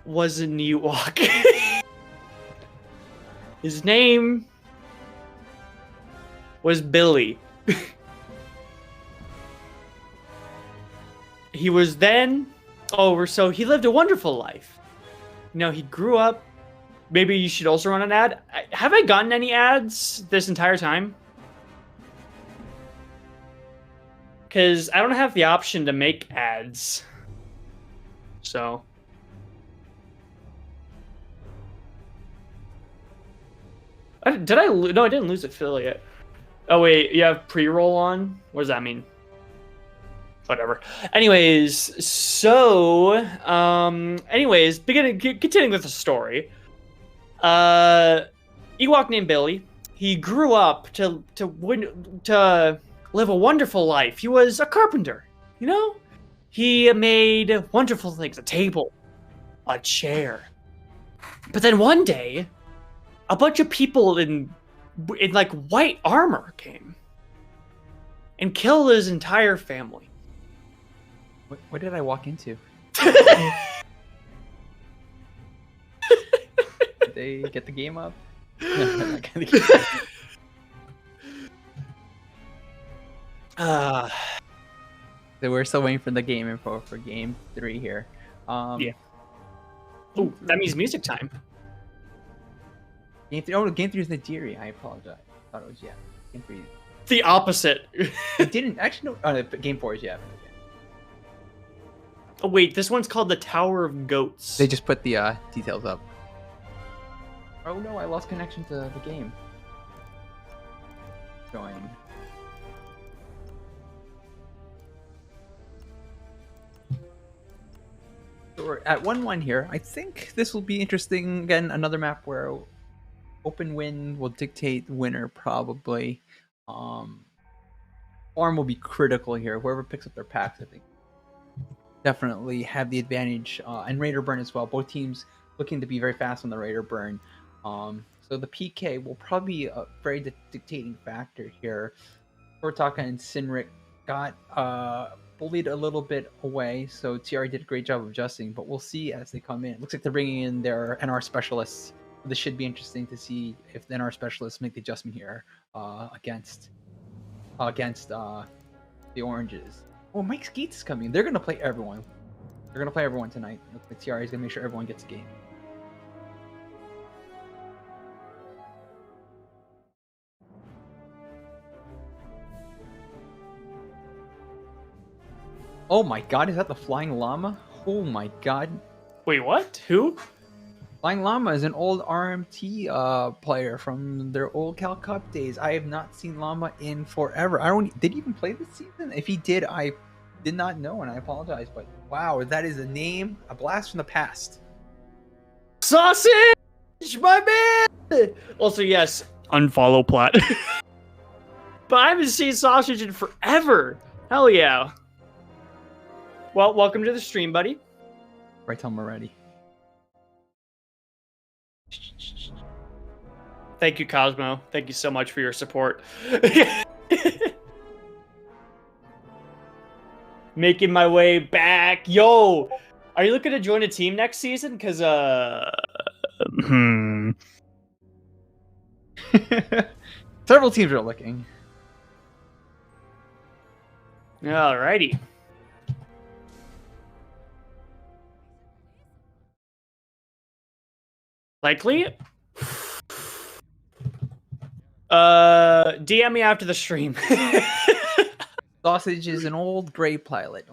was an Ewok. His name was Billy. He was then over, so he lived a wonderful life. You know, he grew up. Maybe you should also run an ad. Have I gotten any ads this entire time? Because I don't have the option to make ads. So. Did I? No, I didn't lose affiliate. Oh, wait. You have pre-roll on? What does that mean? Whatever. Anyways, so continuing with the story. Ewok named Billy. He grew up to live a wonderful life. He was a carpenter, you know? He made wonderful things, a table, a chair. But then one day, a bunch of people in like white armor came and killed his entire family. What did I walk into? Did they get the game up? No, so we're still waiting for the game info for game 3 here. Yeah. Oh, that means music time. Game 3. Oh, game 3 is Nadiri. I apologize. I thought it was Game 3. The opposite. It didn't actually. No, Game 4 is Oh wait, this one's called the Tower of Goats. They just put the details up. Oh no, I lost connection to the game. Join. So we're at 1-1 here. I think this will be interesting. Again, another map where open win will dictate winner probably. Farm will be critical here. Whoever picks up their packs, I think, definitely have the advantage. And Raider Burn as well. Both teams looking to be very fast on the Raider Burn. So the PK will probably be a very dictating factor here. Tortaka and Sinric got bullied a little bit away, so TR did a great job of adjusting, but we'll see as they come in. It looks like they're bringing in their NR specialists. This should be interesting to see if the NR specialists make the adjustment here against the Oranges. Oh, Mike Skeets is coming. They're going to play everyone. They're going to play everyone tonight. Looks like TR is going to make sure everyone gets a game. Oh my god, is that the Flying Llama? Oh my god. Wait, what? Who? Flying Llama is an old RMT player from their old Cal Cup days. I have not seen Llama in forever. Did he even play this season? If he did, I did not know, and I apologize. But wow, that is a name, a blast from the past. Sausage, my man. Also, yes, unfollow Plat. But I haven't seen Sausage in forever. Hell yeah. Well, welcome to the stream, buddy. Right, tell him we're ready. Thank you, Cosmo. Thank you so much for your support. Making my way back. Yo, are you looking to join a team next season? Because, Several teams are looking. Alrighty. Likely? DM me after the stream. Sausage is an old gray pilot.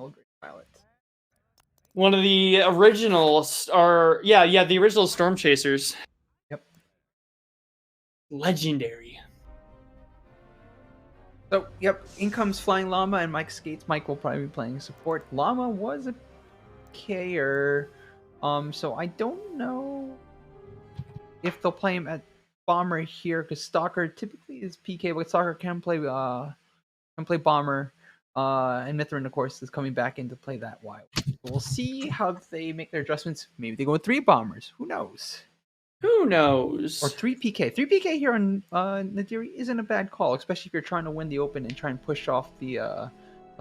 One of the originals are the original Storm Chasers. Yep. Legendary. So, yep, in comes Flying Llama and Mike Skates. Mike will probably be playing support. Llama was a K-er, so I don't know if they'll play him at Bomber here, because Stalker typically is PK, but Stalker can play Bomber, and Mithrin, of course, is coming back in to play that wild. We'll see how they make their adjustments. Maybe they go with 3 Bombers. Who knows? Who knows? Or 3 PK. 3 PK here on Nadiri isn't a bad call, especially if you're trying to win the open and try and push off the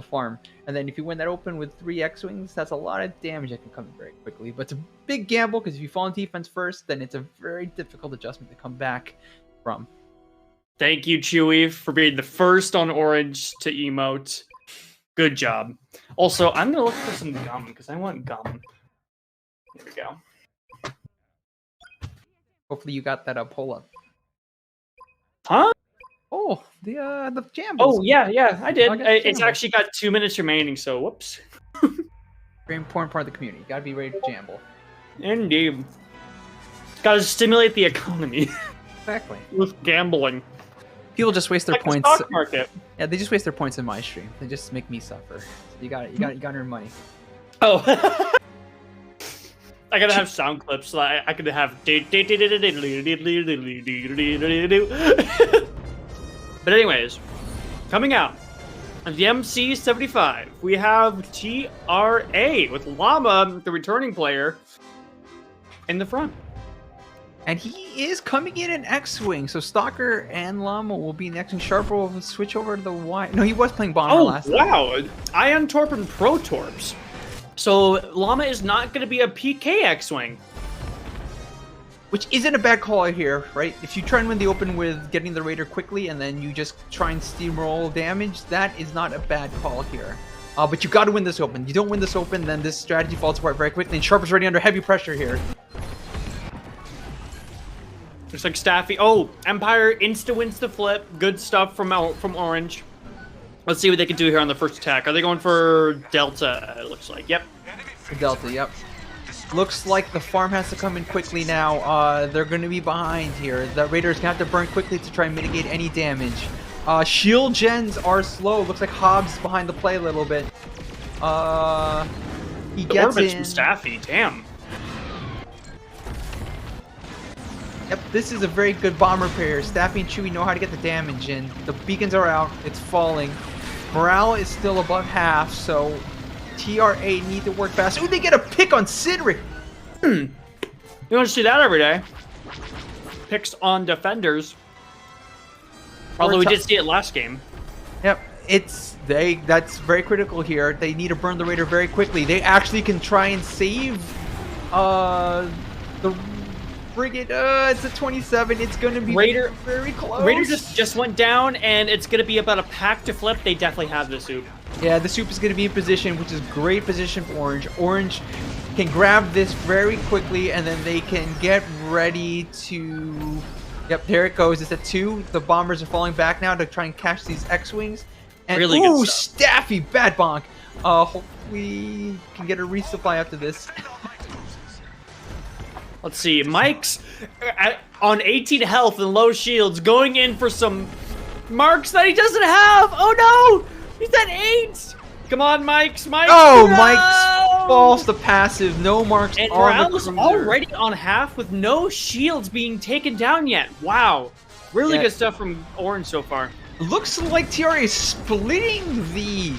farm. And then if you win that open with 3 X-Wings, that's a lot of damage that can come in very quickly. But it's a big gamble, because if you fall on defense first, then it's a very difficult adjustment to come back from. Thank you, Chewy, for being the first on Orange to emote. Good job. Also, I'm going to look for some gum, because I want gum. Here we go. Hopefully you got that pull-up. Huh? Oh, the jambles. Oh, yeah, I did. It's jamble. actually got 2 minutes remaining, so whoops. Very important part of the community. Gotta be ready to jamble. Indeed. Gotta stimulate the economy Exactly. with gambling. People just waste their Like the points. stock market. Yeah, they just waste their points in my stream. They just make me suffer. So you got to earn money. Oh. I gotta have sound clips so I could have. But anyways, coming out of the MC75, we have TRA with Llama, the returning player, in the front. And he is coming in an X-Wing, so Stalker and Llama will be in X-Wing. Sharper will switch over to the Y. No, he was playing Bomber last time. Wow. Ion Torp and Pro Torps. So Llama is not going to be a PK X-Wing. Which isn't a bad call here, right? If you try and win the open with getting the Raider quickly and then you just try and steamroll damage, that is not a bad call here. But you got to win this open. You don't win this open, then this strategy falls apart very quickly. And Sharp is already under heavy pressure here. Looks like Staffy. Oh, Empire insta flip. Good stuff from Orange. Let's see what they can do here on the first attack. Are they going for Delta? It looks like. Yep. Delta, yep. Looks like the farm has to come in quickly now. They're going to be behind here. The Raiders going to have to burn quickly to try and mitigate any damage. Shield gens are slow. Looks like Hobbs is behind the play a little bit. He The gets orbits in. from Staffy. Damn. Yep, this is a very good bomber pair. Staffy and Chewie know how to get the damage in. The beacons are out. It's falling. Morale is still above half, so TRA need to work fast. Ooh, they get a pick on Cedric. You don't see that every day. Picks on defenders. Although we did see it last game. Yep, that's very critical here. They need to burn the Raider very quickly. They actually can try and save the frigate. It's a 27. It's going to be very close. Raider just went down, and it's going to be about a pack to flip. They definitely have the soup. Yeah, the soup is going to be in position, which is great position for Orange. Orange can grab this very quickly, and then they can get ready to... Yep, there it goes. It's a 2. The bombers are falling back now to try and catch these X-Wings. And Really good ooh, stuff. Staffy, bad bonk. Hopefully can get a resupply after this. Let's see. Mike's on 18 health and low shields, going in for some marks that he doesn't have. Oh no! He's at 8. Come on, Mike's. Oh, no! Mike's falls to passive. No marks And on morale the is cruiser. already on half with no shields being taken down yet. Wow. Really Yeah. good stuff from Orange so far. Looks like TRA is splitting the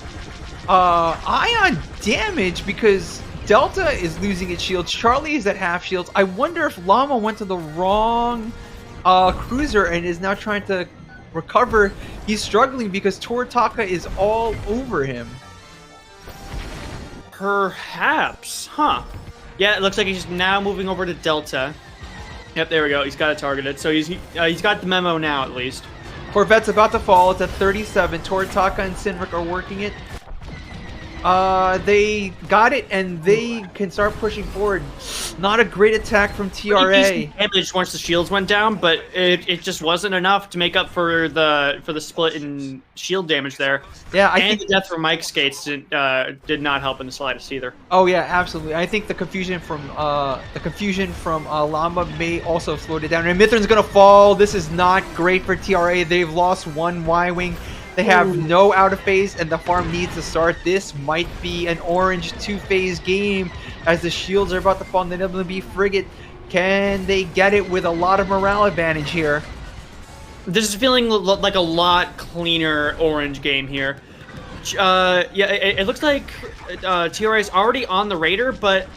ion damage because Delta is losing its shields. Charlie is at half shields. I wonder if Llama went to the wrong cruiser and is now trying to recover. He's struggling because Toritaka is all over him. Perhaps. Huh. Yeah, it looks like he's now moving over to Delta. Yep, there we go. He's got it targeted. So he's got the memo now, at least. Corvette's about to fall. It's at 37. Toritaka and Sinric are working it. They got it, and they can start pushing forward. Not a great attack from TRA. Pretty decent damage once the shields went down, but it just wasn't enough to make up for the split in shield damage there. Yeah, I and think the death from Mike's Skates did not help in the slightest either. Oh yeah, absolutely. I think the confusion from Lamba may also have slowed it down. And Mithrin's gonna fall. This is not great for TRA. They've lost one Y-wing. They have no out of phase, and the farm needs to start. This might be an Orange 2-phase game as the shields are about to fall. And the WB frigate, can they get it with a lot of morale advantage here? This is feeling like a lot cleaner Orange game here. Yeah, it looks like TRA is already on the Raider, but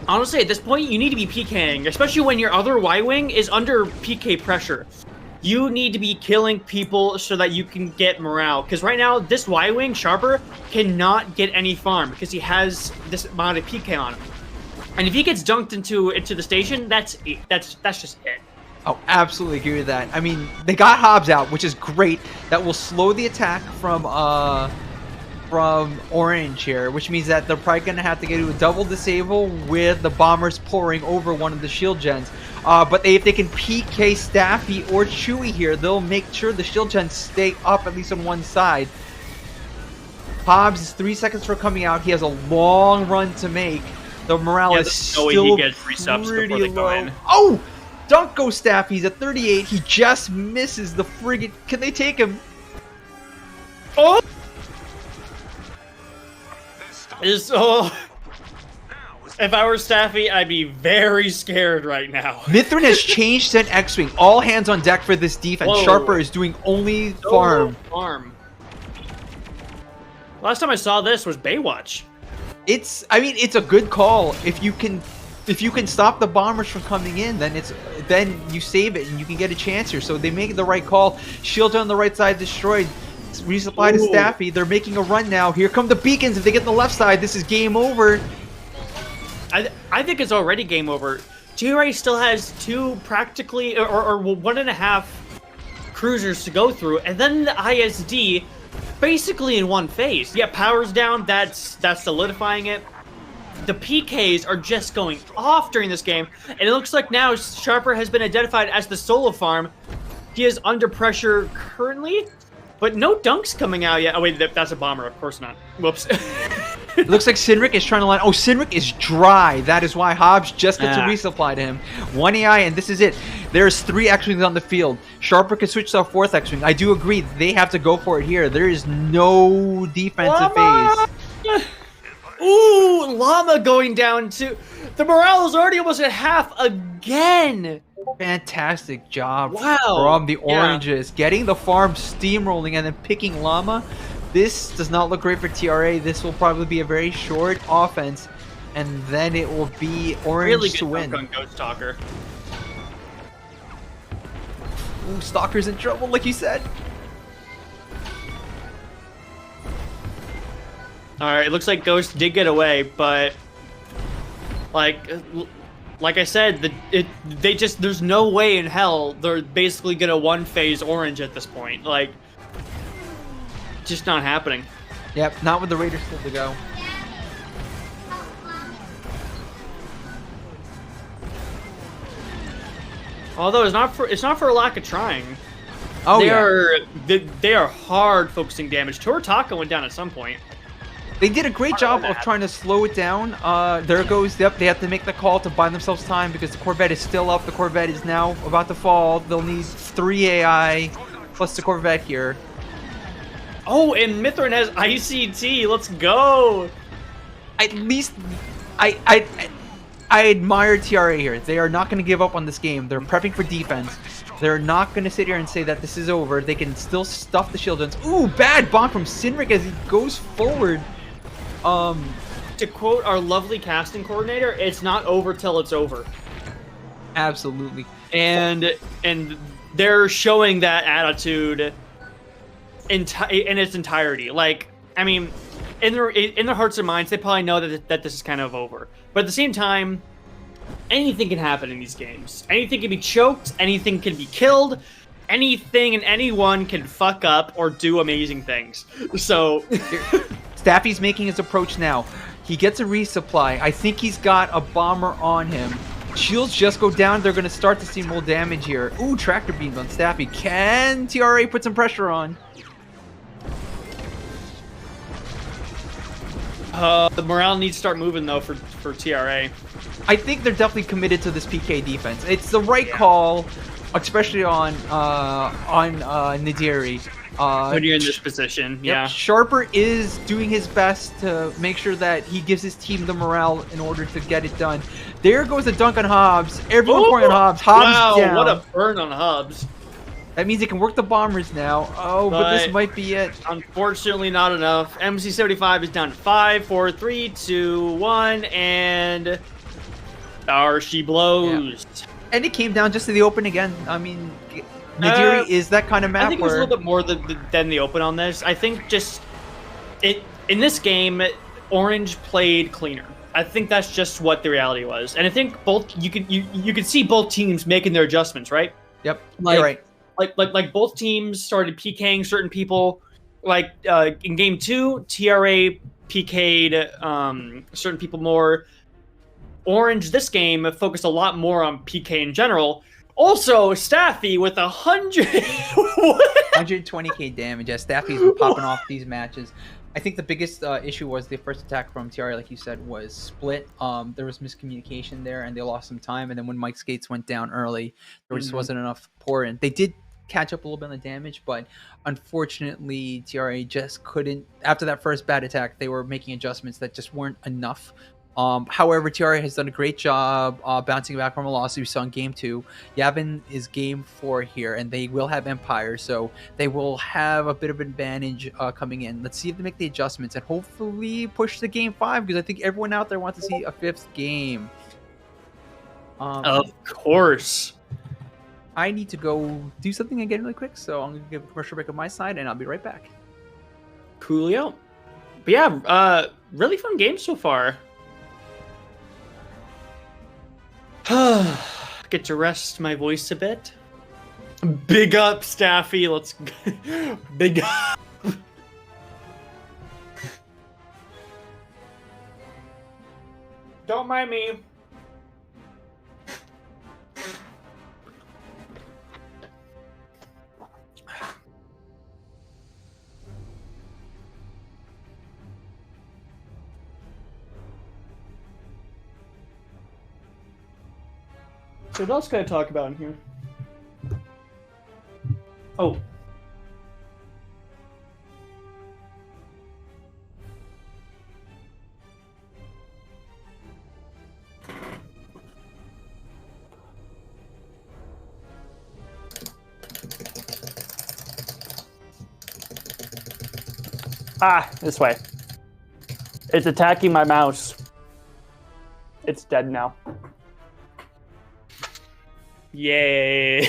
honestly, at this point, you need to be PKing, especially when your other Y-wing is under PK pressure. You need to be killing people so that you can get morale. Because right now, this Y-wing, Sharper, cannot get any farm because he has this amount of PK on him. And if he gets dunked into the station, that's just it. Oh, absolutely agree with that. I mean, they got Hobbs out, which is great. That will slow the attack from Orange here, which means that they're probably going to have to get to a double disable with the bombers pouring over one of the shield gens. But if they can PK Staffy or Chewie here, they'll make sure the shield gens stay up at least on one side. Hobbs is 3 seconds for coming out. He has a long run to make. The morale is still pretty low. Oh! Dunk goes Staffy. He's at 38. He just misses the frigate. Can they take him? Oh! If I were Staffy, I'd be very scared right now. Mithrin has changed to an X-Wing. All hands on deck for this defense. Whoa. Sharper is doing only farm. Last time I saw this was Baywatch. I mean, it's a good call. If you can stop the bombers from coming in, then you save it and you can get a chance here. So they make the right call. Shield on the right side destroyed. Resupply to Staffy. They're making a run now. Here come the beacons. If they get the left side, this is game over. I think it's already game over. TRA still has two practically or 1.5 cruisers to go through, and then the ISD basically in one phase. Yeah, power's down. That's solidifying it. the PKs are just going off during this game, and it looks like now Sharper has been identified as the solo farm. He is under pressure currently, but no dunks coming out yet. Oh wait, that's a bomber. Of course not. Whoops. It looks like Sinric is trying to line. Oh, Sinric is dry. That is why Hobbs just gets a resupply to him. 1 AI, and this is it. There's 3 X-Wings on the field. Sharper can switch to a 4th X-Wing. I do agree. They have to go for it here. There is no defensive phase. Ooh, Llama going down too. The morale is already almost at half again. Fantastic job Wow. from the Oranges. Getting the farm steamrolling and then picking Llama. This does not look great for TRA. This will probably be a very short offense, and then it will be Orange Really to good win. dunk on Ghost Stalker. Ooh, Stalker's in trouble, like you said. Alright, it looks like Ghost did get away, but like I said, there's no way in hell they're basically gonna one-phase Orange at this point. Like, just not happening. Yep, not with the Raiders still to go. Although it's not for a lack of trying. Oh, They are hard focusing damage. Toritaka went down at some point. They did a great job of trying to slow it down. There goes, yep, they have to make the call to buy themselves time because the Corvette is still up. The Corvette is now about to fall. They'll need 3 AI plus the Corvette here. Oh, and Mithrin has ICT. Let's go. At least, I admire TRA here. They are not going to give up on this game. They're prepping for defense. They're not going to sit here and say that this is over. They can still stuff the shieldens. Ooh, bad bomb from Sinric as he goes forward. To quote our lovely casting coordinator, it's not over till it's over. Absolutely. And they're showing that attitude in its entirety. Like, I mean, in their hearts and minds, they probably know that this is kind of over. But at the same time, anything can happen in these games. Anything can be choked. Anything can be killed. Anything and anyone can fuck up or do amazing things. So, Staffy's making his approach now. He gets a resupply. I think he's got a bomber on him. Shields just go down. They're going to start to see more damage here. Ooh, tractor beams on Staffy. Can TRA put some pressure on? The morale needs to start moving, though, for TRA. I think they're definitely committed to this PK defense. It's the right call, especially on Nadiri. When you're in this position, yeah. Sharper is doing his best to make sure that he gives his team the morale in order to get it done. There goes a dunk on Hobbs. Everyone pouring on Hobbs. Hobbs down. What a burn on Hobbs. That means he can work the bombers now. Oh, but this might be it. Unfortunately, not enough. MC75 is down to 5, 4, 3, 2, 1, and she blows. Yeah. And it came down just to the open again. I mean, Nadiri is that kind of map. I think it was a little bit more than the open on this. I think just in this game, Orange played cleaner. I think that's just what the reality was, and I think you could see both teams making their adjustments, right? Yep, you're right. Like both teams started PKing certain people. Like in game 2, TRA PK'd certain people more. Orange this game focused a lot more on PK in general. Also, Staffy with 120k damage. Yeah, Staffy's been popping off these matches. I think the biggest issue was the first attack from TRA, like you said, was split. There was miscommunication there, and they lost some time. And then when Mike Skates went down early, there just wasn't enough pour in. They did catch up a little bit on the damage, but unfortunately, TRA just couldn't. After that first bad attack, they were making adjustments that just weren't enough. However, TRA has done a great job bouncing back from a loss we saw in Game 2. Yavin is Game 4 here, and they will have Empire, so they will have a bit of an advantage coming in. Let's see if they make the adjustments and hopefully push to Game 5, because I think everyone out there wants to see a 5th game. Of course. I need to go do something again really quick, so I'm going to give a commercial break on my side, and I'll be right back. Coolio. But yeah, really fun game so far. Get to rest my voice a bit. Big up, Staffy. Let's big up. Don't mind me. So what else can I talk about in here? Oh. Ah, this way. It's attacking my mouse. It's dead now. Yay.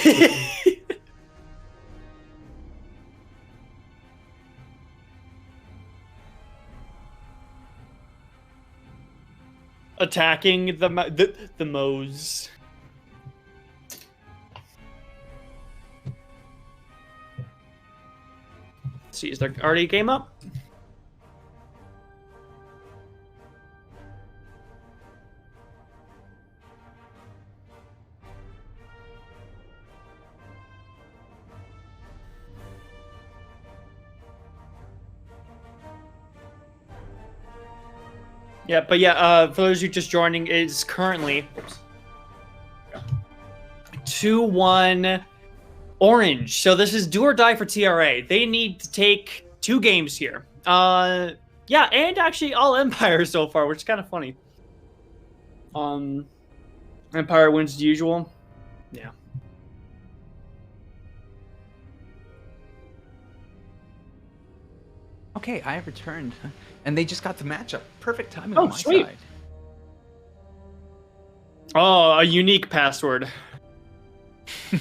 Attacking the Moes. Let's see, is there already a game up? Yeah, but yeah, for those who just joining, it's currently 2-1 Orange. So this is do or die for TRA. They need to take 2 games here. Yeah, and actually all Empire so far, which is kind of funny. Empire wins as usual. Yeah. Okay, I have returned, and they just got the matchup. Perfect timing Oh, on my sweet. side. Oh, a unique password. Did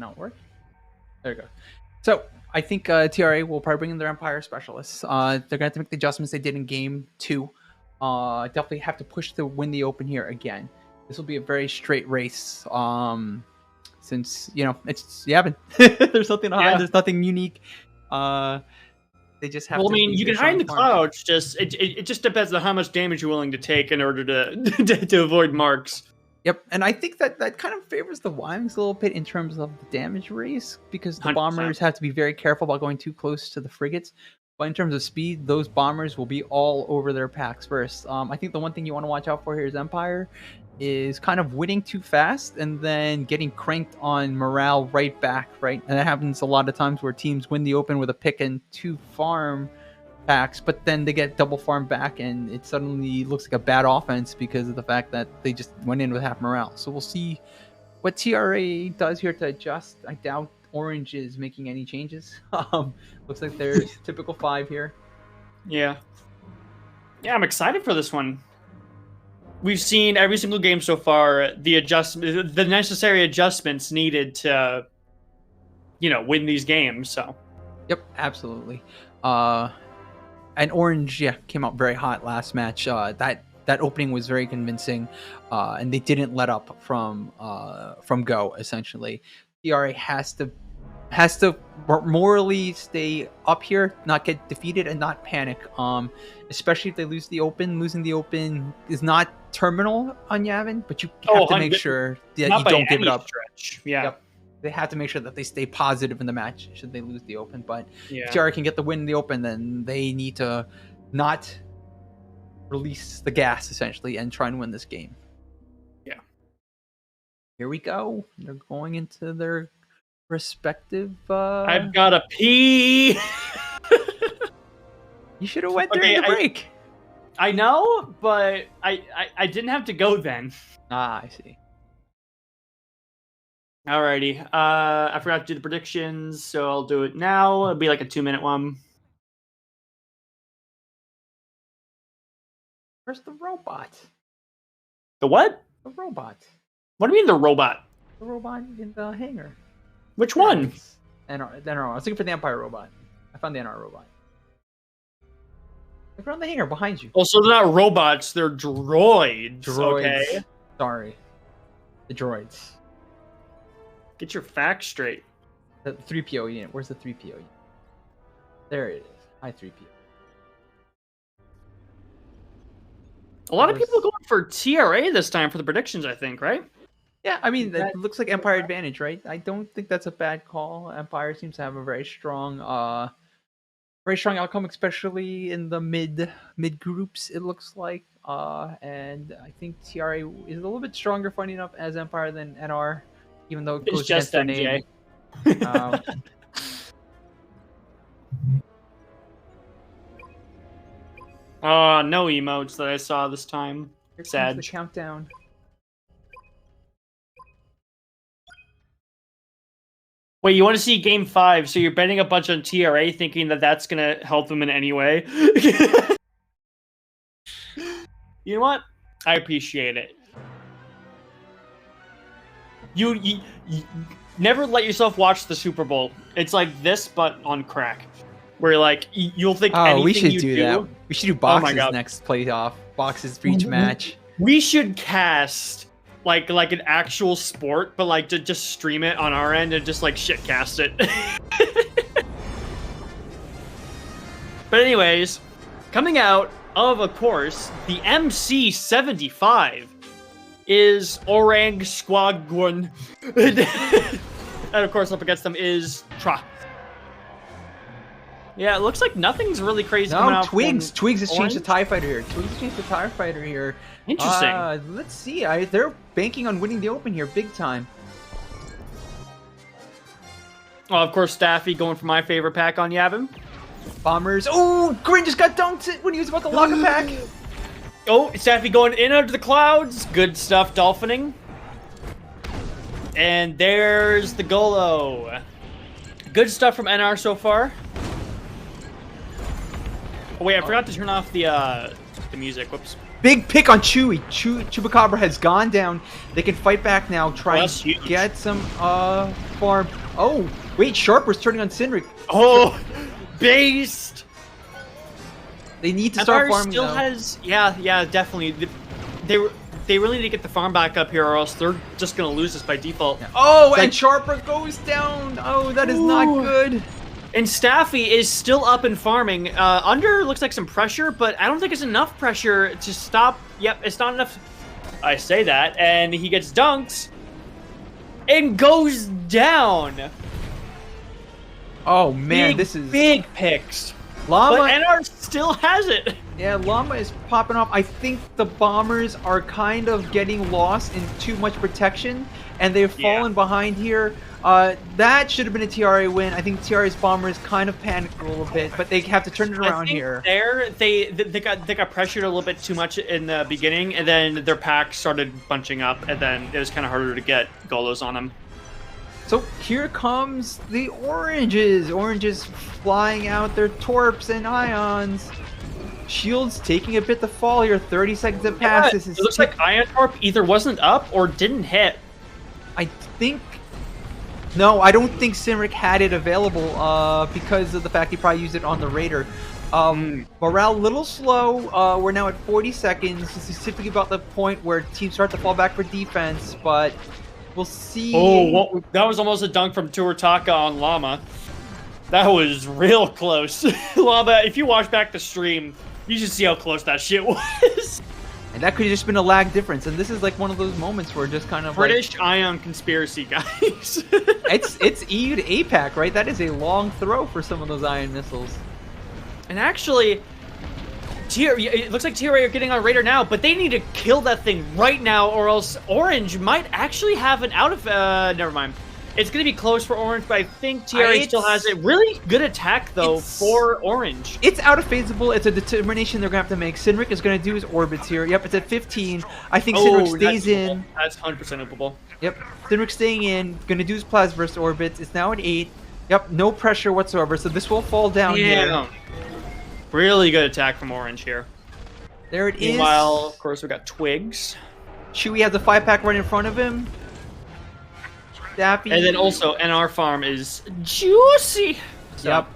not work. There you go. So I think TRA will probably bring in their Empire specialists. They're gonna have to make the adjustments they did in game 2. Definitely have to push to win the open here again. This will be a very straight race. Since it's Yavin. There's nothing to hide. Yeah. There's nothing unique. They just have. Well, I to mean, be you can strong hide in the farm. clouds. Just it just depends on how much damage you're willing to take in order to avoid marks. Yep, and I think that kind of favors the Wings a little bit in terms of the damage race, because the 100%. bombers have to be very careful about going too close to the frigates. But in terms of speed, those bombers will be all over their packs first. I think the one thing you want to watch out for here is Empire is kind of winning too fast and then getting cranked on morale right back, right? And that happens a lot of times where teams win the open with a pick and 2 farm packs, but then they get double farm back and it suddenly looks like a bad offense because of the fact that they just went in with half morale. So we'll see what TRA does here to adjust. I doubt Orange is making any changes. Looks like there's typical 5 here. Yeah. Yeah, I'm excited for this one. We've seen every single game so far the necessary adjustments needed to, win these games. So. Yep, absolutely. And Orange, came out very hot last match. That opening was very convincing, and they didn't let up from go. Essentially, TRA has to morally stay up here, not get defeated, and not panic. Especially if they lose the open. Losing the open is not terminal on Yavin, but you have to make sure that you don't give it up. Stretch. Yeah. Yep. They have to make sure that they stay positive in the match should they lose the open. But Yeah. if TRA can get the win in the open, then they need to not release the gas, essentially, and try and win this game. Yeah. Here we go. They're going into their respective... I've got to pee. You should have went during the break. I know, but I didn't have to go then. Ah, I see. Alrighty. I forgot to do the predictions, so I'll do it now. It'll be like a 2-minute one. Where's the robot? The what? The robot. What do you mean the robot? The robot in the hangar. Which one? NR. I was looking for the Empire robot. I found the NR robot. Look around the hangar behind you. Also, they're not robots; they're droids. Droids. Okay, Sorry. The droids. get your facts straight. The 3PO unit. Where's the 3PO unit? There it is. Hi, 3PO. A lot of people are going for TRA this time for the predictions. I think, right? Yeah, I mean, it looks like Empire advantage, right? I don't think that's a bad call. Empire seems to have a very strong outcome, especially in the mid groups. It looks like, and I think TRA is a little bit stronger, funny enough, as Empire than NR, even though it goes It's just against their MJ. name. No emotes that I saw this time. Here comes Sad. the countdown. Wait, you want to see Game 5, so you're betting a bunch on TRA thinking that that's going to help them in any way? You know what? I appreciate it. You never let yourself watch the Super Bowl. It's like this, but on crack. Where like you'll think anything we should you do that. We should do Oh my boxes God. next playoff. Boxes for each match. We should cast like an actual sport, but like to just stream it on our end and just like shit cast it. But anyways, coming out of course, the MC75 is Orang Squadron. And of course up against them is Tra. Yeah, it looks like nothing's really crazy coming No, out Twigs. from Twigs has changed the Orange. TIE Fighter here. Twigs has changed the TIE Fighter here. Interesting. Let's see. They're banking on winning the Open here, big time. Well, of course, Staffy going for my favorite pack on Yavin. Bombers. Oh, Grin just got dunked when he was about to lock a pack. Oh, Staffy going in under the clouds. Good stuff, dolphining. And there's the Golo. Good stuff from NR so far. Oh, wait, I forgot to turn off the music. Whoops. Big pick on Chewie. Chupacabra has gone down. They can fight back now. Try that's and huge. get some farm. Oh, wait, Sharper's turning on Cindric. Oh, beast. They need to start Empire farming still though. has, yeah, definitely. They really need to get the farm back up here, or else they're just gonna lose this by default. Oh, It's and like- Sharper goes down. Oh, that is not Ooh. good. And Staffy is still up and farming. Under looks like some pressure, but I don't think it's enough pressure to stop. Yep, it's not enough. I say that, and he gets dunked and goes down. Oh man, Big, this is big picks. Llama. But NR still has it. Yeah, Llama is popping off. I think the Bombers are kind of getting lost in too much protection, and they've Yeah. fallen behind here. That should have been a TRA win. I think TRA's Bombers kind of panicked a little bit, but they have to turn it I around think here. they got pressured a little bit too much in the beginning, and then their pack started bunching up, and then it was kind of harder to get Golos on them. So here comes the Oranges. Oranges flying out their Torps and Ions. Shields taking a bit to fall here. 30 seconds to pass. This is It looks like Ion Torp either wasn't up or didn't hit. I think... No, I don't think Cindric had it available because of the fact he probably used it on the Raider. Morale a little slow. We're now at 40 seconds. This is typically about the point where teams start to fall back for defense, but we'll see. Oh, that was almost a dunk from Turataka on Llama. That was real close. Llama, if you watch back the stream, you should see how close that shit was. And that could have just been a lag difference. And this is like one of those moments where just kind of British Ion conspiracy, guys. it's EU to APAC, right? That is a long throw for some of those ion missiles. And actually, it looks like TRA are getting on Raider now, but they need to kill that thing right now, or else Orange might actually have an out of... never mind. It's going to be close for Orange, but I think TRA still has a really good attack, though, for Orange. It's out of phaseable. It's a determination they're going to have to make. Cindric is going to do his orbits here. Yep, it's at 15. I think Cindric stays in. That's 100% oopable. Yep, Cindric staying in. Going to do his Plasburst orbits. It's now at 8. Yep, no pressure whatsoever, so this will fall down here. Really good attack from Orange here. There it is. Meanwhile, of course, we got Twigs. Chewie has a 5-pack right in front of him. Daffy. And then also, NR Farm is juicy. So, Yep.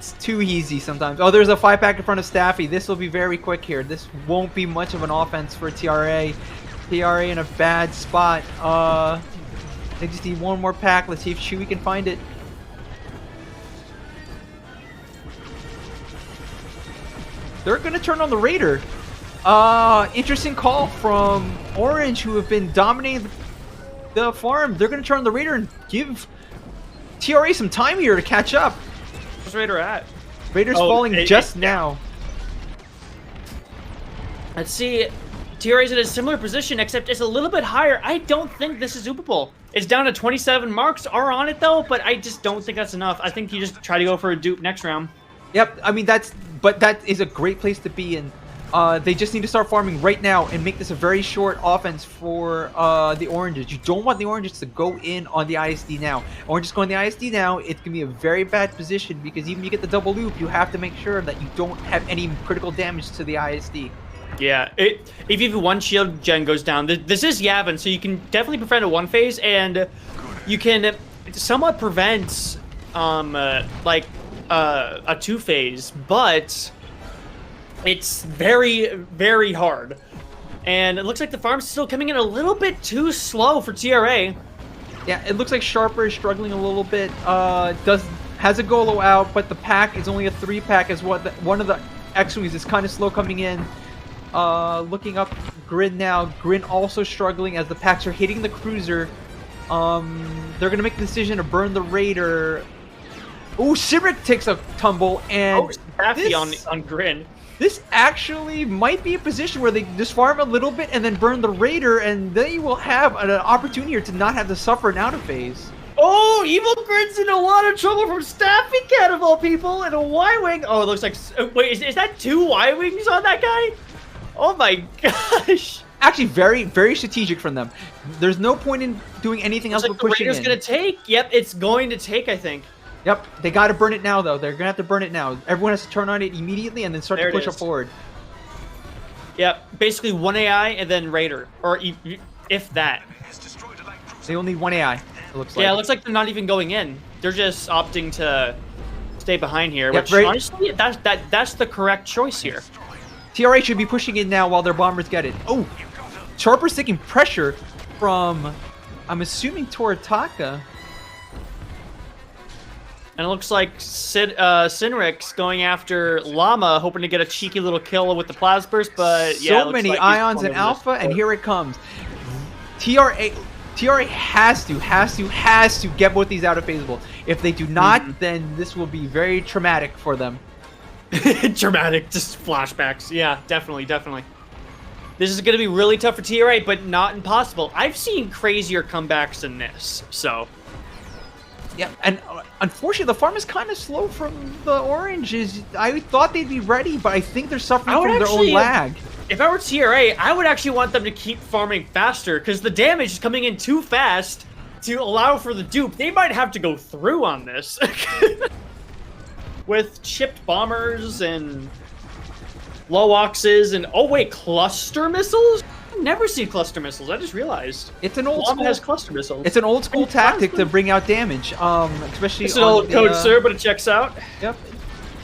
It's too easy sometimes. Oh, there's a 5-pack in front of Staffy. This will be very quick here. This won't be much of an offense for TRA. TRA in a bad spot. They just need one more pack. Let's see if Chewie can find it. They're going to turn on the Raider. Interesting call from Orange, who have been dominating the farm. They're going to turn on the Raider and give TRA some time here to catch up. Where's Raider at? Raider's falling just now. Let's see. TRA's in a similar position, except it's a little bit higher. I don't think this is Zoopable. It's down to 27 marks. Are on it, though, but I just don't think that's enough. I think you just try to go for a dupe next round. Yep, I mean, that is a great place to be in. They just need to start farming right now and make this a very short offense for the Oranges. You don't want the Oranges to go in on the ISD now. Oranges go on the ISD now, it's going to be a very bad position because even if you get the double loop, you have to make sure that you don't have any critical damage to the ISD. Yeah, if even one shield gen goes down, this is Yavin, so you can definitely prevent a one phase, and you can somewhat prevent a two phase, but it's very, very hard. And it looks like the farm's still coming in a little bit too slow for TRA. Yeah, it looks like Sharper is struggling a little bit. Has a Golo out, but the pack is only a 3-pack as one of the X-Wings is kind of slow coming in. Looking up Grin now. Grin also struggling as the packs are hitting the cruiser. They're going to make the decision to burn the Raider. Ooh, Sivrik takes a tumble, and Staffy on Grin. This actually might be a position where they just farm a little bit and then burn the Raider, and they will have an opportunity here to not have to suffer an out-of-phase. Oh, Evil Grin's in a lot of trouble from Staffy Cat of all people, and a Y-Wing. Oh, it looks like... Wait, is that 2 Y-Wings on that guy? Oh my gosh. Actually, very, very strategic from them. There's no point in doing anything else but pushing in. The Raider's going to take. Yep, it's going to take, I think. Yep, they got to burn it now, though. They're going to have to burn it now. Everyone has to turn on it immediately and then start to push up forward. Yep, basically 1 AI and then Raider. Or if that. They only need 1 AI, it looks like. Yeah, it looks like they're not even going in. They're just opting to stay behind here, yep, which honestly, that's the correct choice here. TRA should be pushing in now while their bombers get it. Oh, Sharper's taking pressure from, I'm assuming, Toritaka. And it looks like Sinrik's going after Llama, hoping to get a cheeky little kill with the Plasma Burst, but yeah. So many ions in Alpha, and here it comes. TRA has to get both these out of phaseable. If they do not, then this will be very traumatic for them. Dramatic, just flashbacks. Yeah, definitely. This is going to be really tough for TRA, but not impossible. I've seen crazier comebacks than this, so... Yeah, and unfortunately, the farm is kind of slow from the Oranges. I thought they'd be ready, but I think they're suffering from their own lag. If I were TRA, I would actually want them to keep farming faster, because the damage is coming in too fast to allow for the dupe. They might have to go through on this. With chipped bombers and low oxes and... Oh, wait, cluster missiles? I've never seen cluster missiles. I just realized. It's an old school... has cluster missiles. It's an old school tactic to bring out damage, especially it's an old code, sir, but it checks out. Yep.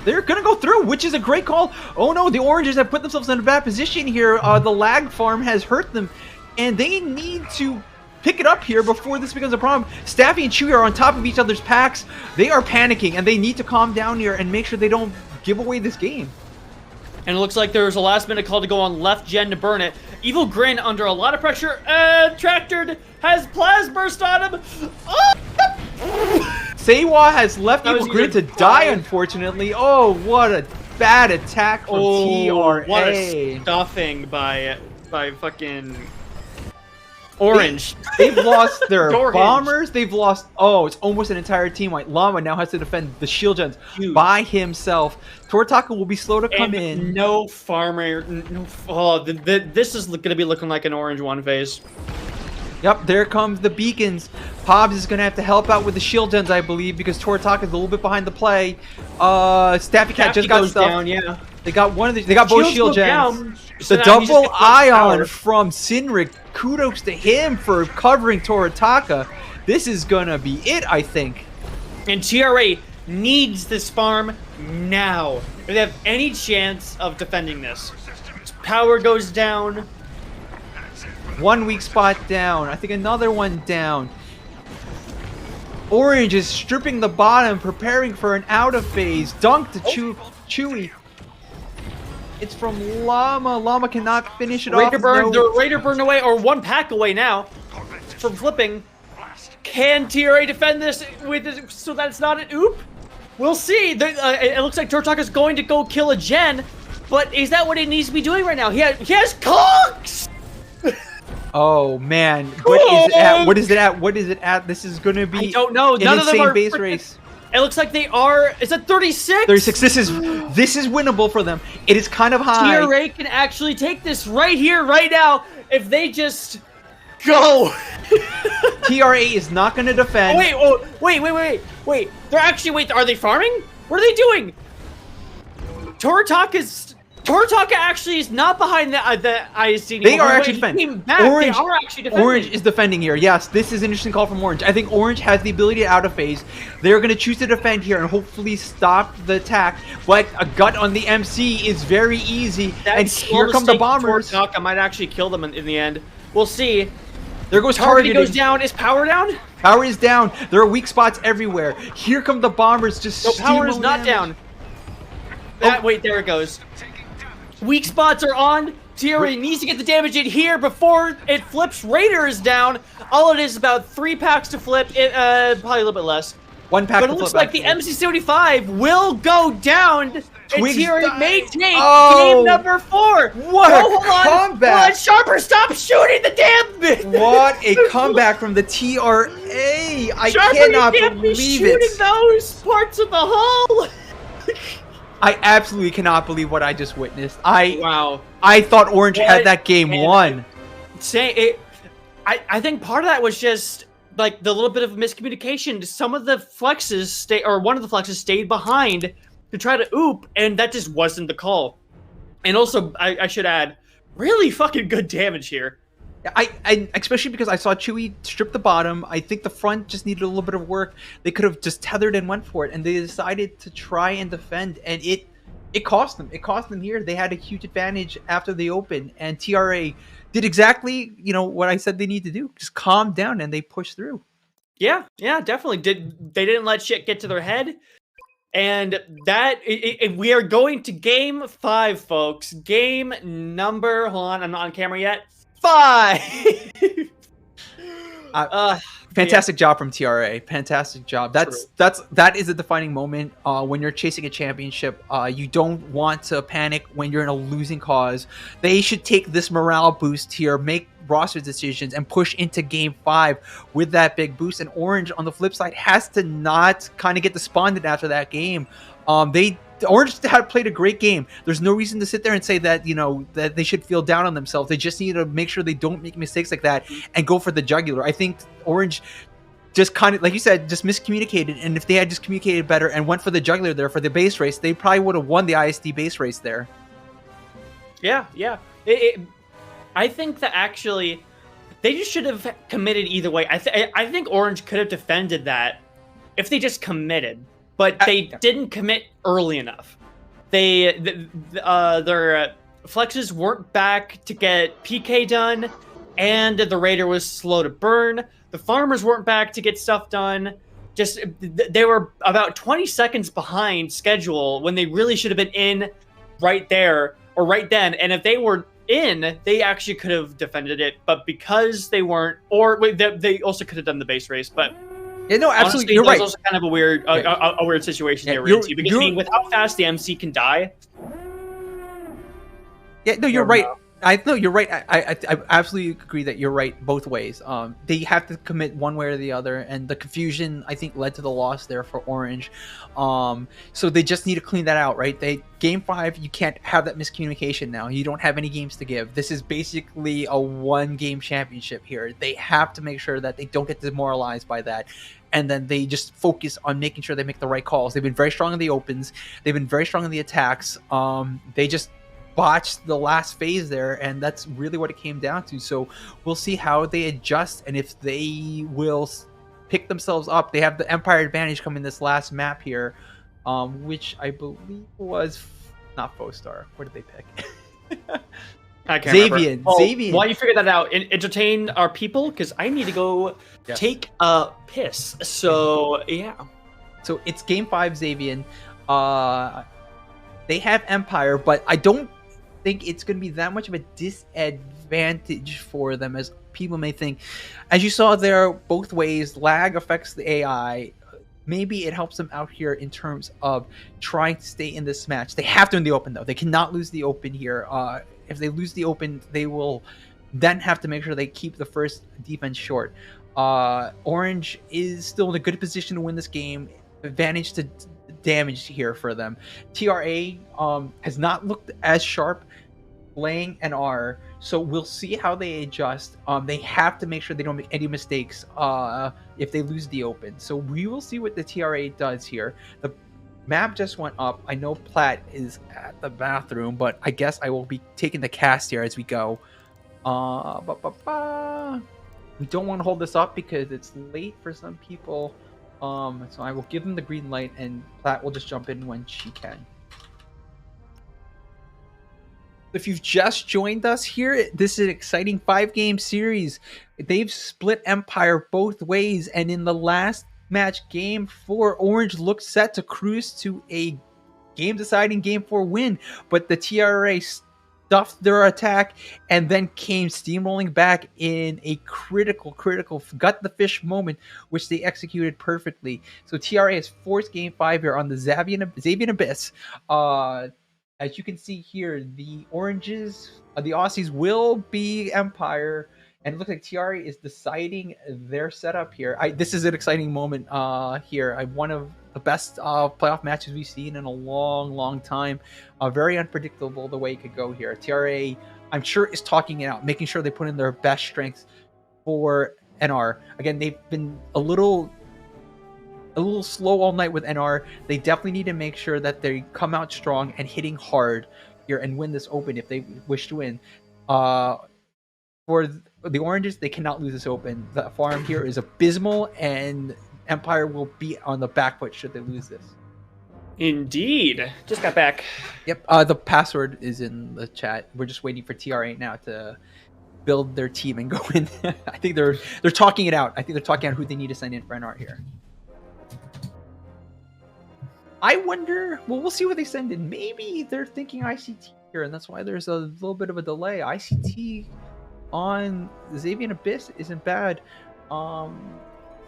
They're going to go through, which is a great call. Oh, no, the Oranges have put themselves in a bad position here. The lag farm has hurt them, and they need to pick it up here before this becomes a problem. Staffy and Chewie are on top of each other's packs. They are panicking, and they need to calm down here and make sure they don't give away this game. And it looks like there was a last-minute call to go on left gen to burn it. Evil Grin under a lot of pressure. Tractored has Plasma Burst on him. Oh! Seiwa has left Evil Grin to die, unfortunately. Oh, what a bad attack from TRA. What a stuffing by fucking... Orange. They've lost their bombers. They've lost... Oh, it's almost an entire team. Like, Llama now has to defend the shield gens by himself. Toritaka will be slow to come in. No farmer. This is going to be looking like an Orange one phase. Yep, there comes the beacons. Hobbs is going to have to help out with the shield gens, I believe, because Toritaka is a little bit behind the play. Staffy Cat just got stuff. Down, yeah. They got both shield gens. The double ion from Sinrik. Kudos to him for covering Toritaka. This is gonna be it, I think. And TRA needs this farm now if they have any chance of defending this. Power goes down. One weak spot down. I think another one down. Orange is stripping the bottom, preparing for an out of phase. Dunk to Chewy. It's from Llama. Llama cannot finish it Raider off. burn. The Raider burn away, or one pack away now from flipping. Can TRA defend this with so that it's not an oop? We'll see. It looks like Tortok is going to go kill a gen, but is that what he needs to be doing right now? He has conks. Oh man, what is it at? What is it at? What is it at? This is gonna be I don't know. an None of them insane are base race. It looks like they are. Is it 36? 36. This is winnable for them. It is kind of high. TRA can actually take this right here, right now, if they just go. TRA is not going to defend. Wait. They're actually, are they farming? What are they doing? Toritaka actually is not behind the ISD anymore. They are actually defending. Orange, they are actually defending. Orange is defending here. Yes, this is an interesting call from Orange. I think Orange has the ability to out of phase. They're going to choose to defend here and hopefully stop the attack. But a gut on the MC is very easy. And here come the bombers. Toritaka might actually kill them in the end. We'll see. There goes targeting. targeting. Goes down. Is power down? Power is down. There are weak spots everywhere. Here come the bombers. Just no, power is not damage. down. Wait, there it goes. Weak spots are on. TRA needs to get the damage in here before it flips. Raider is down. All it is about 3 packs to flip. Probably a little bit less. 1 pack. But it looks like the MC75 will go down. And TRA may take game number 4. What a comeback! Hold on, Sharper, stop shooting the damn bit! What a comeback from the TRA! I Sharper, cannot you can't believe be shooting it. those parts of the hull. I absolutely cannot believe what I just witnessed. I thought Orange What had that game won. I think part of that was just like the little bit of miscommunication. Some of the flexes one of the flexes stayed behind to try to oop, and that just wasn't the call. And also, I should add, really fucking good damage here. I especially because I saw Chewy strip the bottom. I think the front just needed a little bit of work. They could have just tethered and went for it, and they decided to try and defend, and it cost them. It cost them here. They had a huge advantage after the open, and TRA did exactly what I said they need to do. Just calm down, and they pushed through. Yeah, definitely. They didn't let shit get to their head. And we are going to game 5, folks. Game number, hold on, I'm not on camera yet. 5. Fantastic job from TRA. Fantastic job. That is a defining moment when you're chasing a championship. You don't want to panic when you're in a losing cause. They should take this morale boost here, make roster decisions, and push into game 5 with that big boost. And Orange, on the flip side, has to not kind of get despondent after that game. Orange had played a great game. There's no reason to sit there and say that that they should feel down on themselves. They just need to make sure they don't make mistakes like that and go for the jugular. I think Orange just kind of, like you said, just miscommunicated. And if they had just communicated better and went for the jugular there for the base race, they probably would have won the ISD base race there. Yeah. I think that actually they just should have committed either way. I think Orange could have defended that if they just committed. But they didn't commit early enough. Their flexes weren't back to get PK done, and the Raider was slow to burn. The farmers weren't back to get stuff done. Just they were about 20 seconds behind schedule when they really should have been in right there or right then. And if they were in, they actually could have defended it. But because they weren't, they also could have done the base race. But yeah, no, absolutely, honestly, you're right. It was also kind of a weird situation they were into, because with how fast the MC can die. Yeah, no, you're right. You're right. I absolutely agree that you're right both ways. They have to commit one way or the other, and the confusion, I think, led to the loss there for Orange. So they just need to clean that out, right? Game 5, you can't have that miscommunication now. You don't have any games to give. This is basically a 1-game championship here. They have to make sure that they don't get demoralized by that, and then they just focus on making sure they make the right calls. They've been very strong in the opens. They've been very strong in the attacks. They just botched the last phase there, and that's really what it came down to. So we'll see how they adjust and if they will pick themselves up. They have the Empire advantage coming this last map here. which I believe was not Fostar. What did they pick? I can't remember. Xavian. Well, Xavian. while you figure that out, entertain our people, because I need to go Yes. take a piss. So, yeah. So it's game 5, Xavian. They have Empire, but I don't think it's going to be that much of a disadvantage for them as people may think. As you saw there, both ways, lag affects the AI. Maybe it helps them out here in terms of trying to stay in this match. They have to win the open, though. They cannot lose the open here. If they lose the open, they will then have to make sure they keep the first defense short. Orange is still in a good position to win this game. Advantage to damage here for them. TRA has not looked as sharp playing NR, so we'll see how they adjust. They have to make sure they don't make any mistakes if they lose the open. So we will see what the TRA does here. The map just went up. I know Platt is at the bathroom, but I guess I will be taking the cast here as we go. We don't want to hold this up because it's late for some people. So I will give them the green light, and Platt will just jump in when she can. If you've just joined us here, this is an exciting 5-game series. They've split Empire both ways, and in the last match, Game 4, Orange looked set to cruise to a game-deciding Game 4 win, but the TRA stuffed their attack and then came steamrolling back in a critical gut the fish moment, which they executed perfectly. So TRA has forced Game 5 here on the Xavian Abyss. As you can see here, the Oranges, the Aussies will be Empire, and it looks like TRA is deciding their setup here. This is an exciting moment here. One of the best playoff matches we've seen in a long time. Very unpredictable the way it could go here. TRA, I'm sure, is talking it out, making sure they put in their best strengths for NR. Again, they've been a little slow all night with NR. They definitely need to make sure that they come out strong and hitting hard here and win this open if they wish to win. For the Oranges, they cannot lose this open. The farm here is abysmal, and Empire will be on the back foot should they lose this. Indeed. Just got back. Yep. The password is in the chat. We're just waiting for TRA now to build their team and go in. I think they're talking it out. I think they're talking out who they need to send in for NR here. I wonder, well, we'll see what they send in. Maybe they're thinking ICT here, and that's why there's a little bit of a delay. ICT on the Xavian Abyss isn't bad.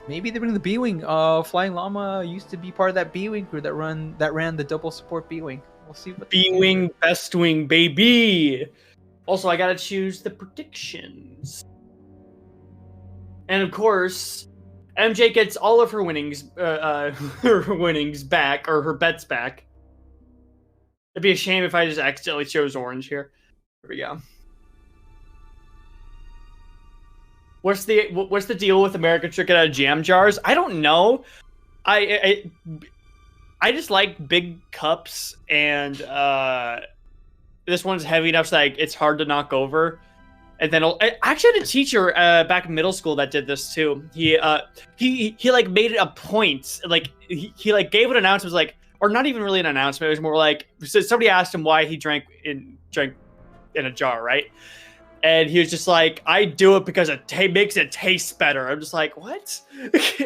Maybe they bring the B-Wing. Flying Llama used to be part of that B-Wing crew that ran the double support B-Wing. We'll see what B-Wing, best wing, baby! Also, I gotta choose the predictions. And of course, MJ gets all of her winnings, her winnings back, or her bets back. It'd be a shame if I just accidentally chose orange here. Here we go. What's the deal with American drinking out of jam jars? I don't know. I just like big cups, and this one's heavy enough so like it's hard to knock over. And then I actually had a teacher back in middle school that did this too. He like made it a point, like he like gave an announcement, like, or not even really an announcement. It was more like, so somebody asked him why he drank in a jar, right? And he was just like, I do it because it makes it taste better. I'm just like, what?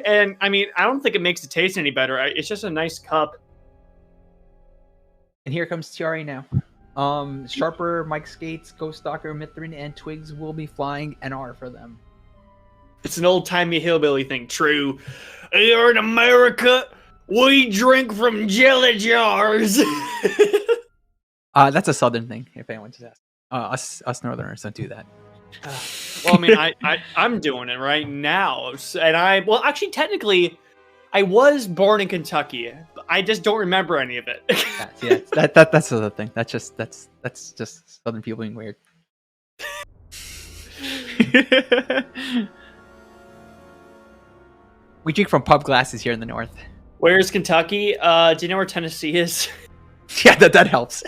And I mean, I don't think it makes it taste any better. It's just a nice cup. And here comes TRA now. Sharper, Mike Skates, Ghost Stalker, Mithrin, and Twigs will be flying NR for them. It's an old-timey hillbilly thing. True. Here in America, we drink from jelly jars. That's a southern thing, if anyone just asks. Us northerners don't do that. Well, I mean, I'm doing it right now. And actually, technically, I was born in Kentucky. I just don't remember any of it. That's the other thing. That's just southern people being weird. We drink from pub glasses here in the north. Where's Kentucky? Do you know where Tennessee is? Yeah, that helps.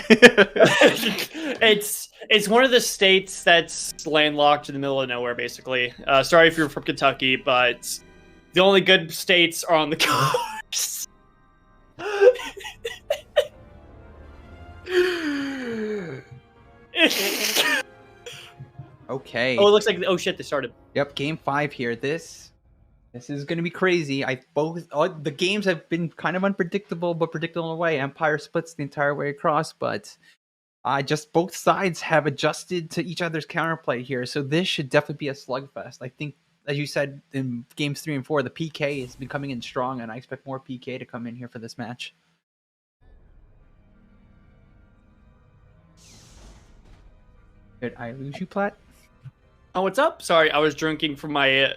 It's one of the states that's landlocked in the middle of nowhere, basically. Sorry if you're from Kentucky, but the only good states are on the coast. Okay. Oh, it looks like, oh shit, they started. Yep, game 5 here. This is gonna be crazy. The games have been kind of unpredictable, but predictable in a way. Empire splits the entire way across, but just both sides have adjusted to each other's counterplay here. So this should definitely be a slugfest. I think, as you said in games 3 and 4, the PK has been coming in strong, and I expect more PK to come in here for this match. Did I lose you, Platt? Oh, what's up? Sorry, I was drinking from my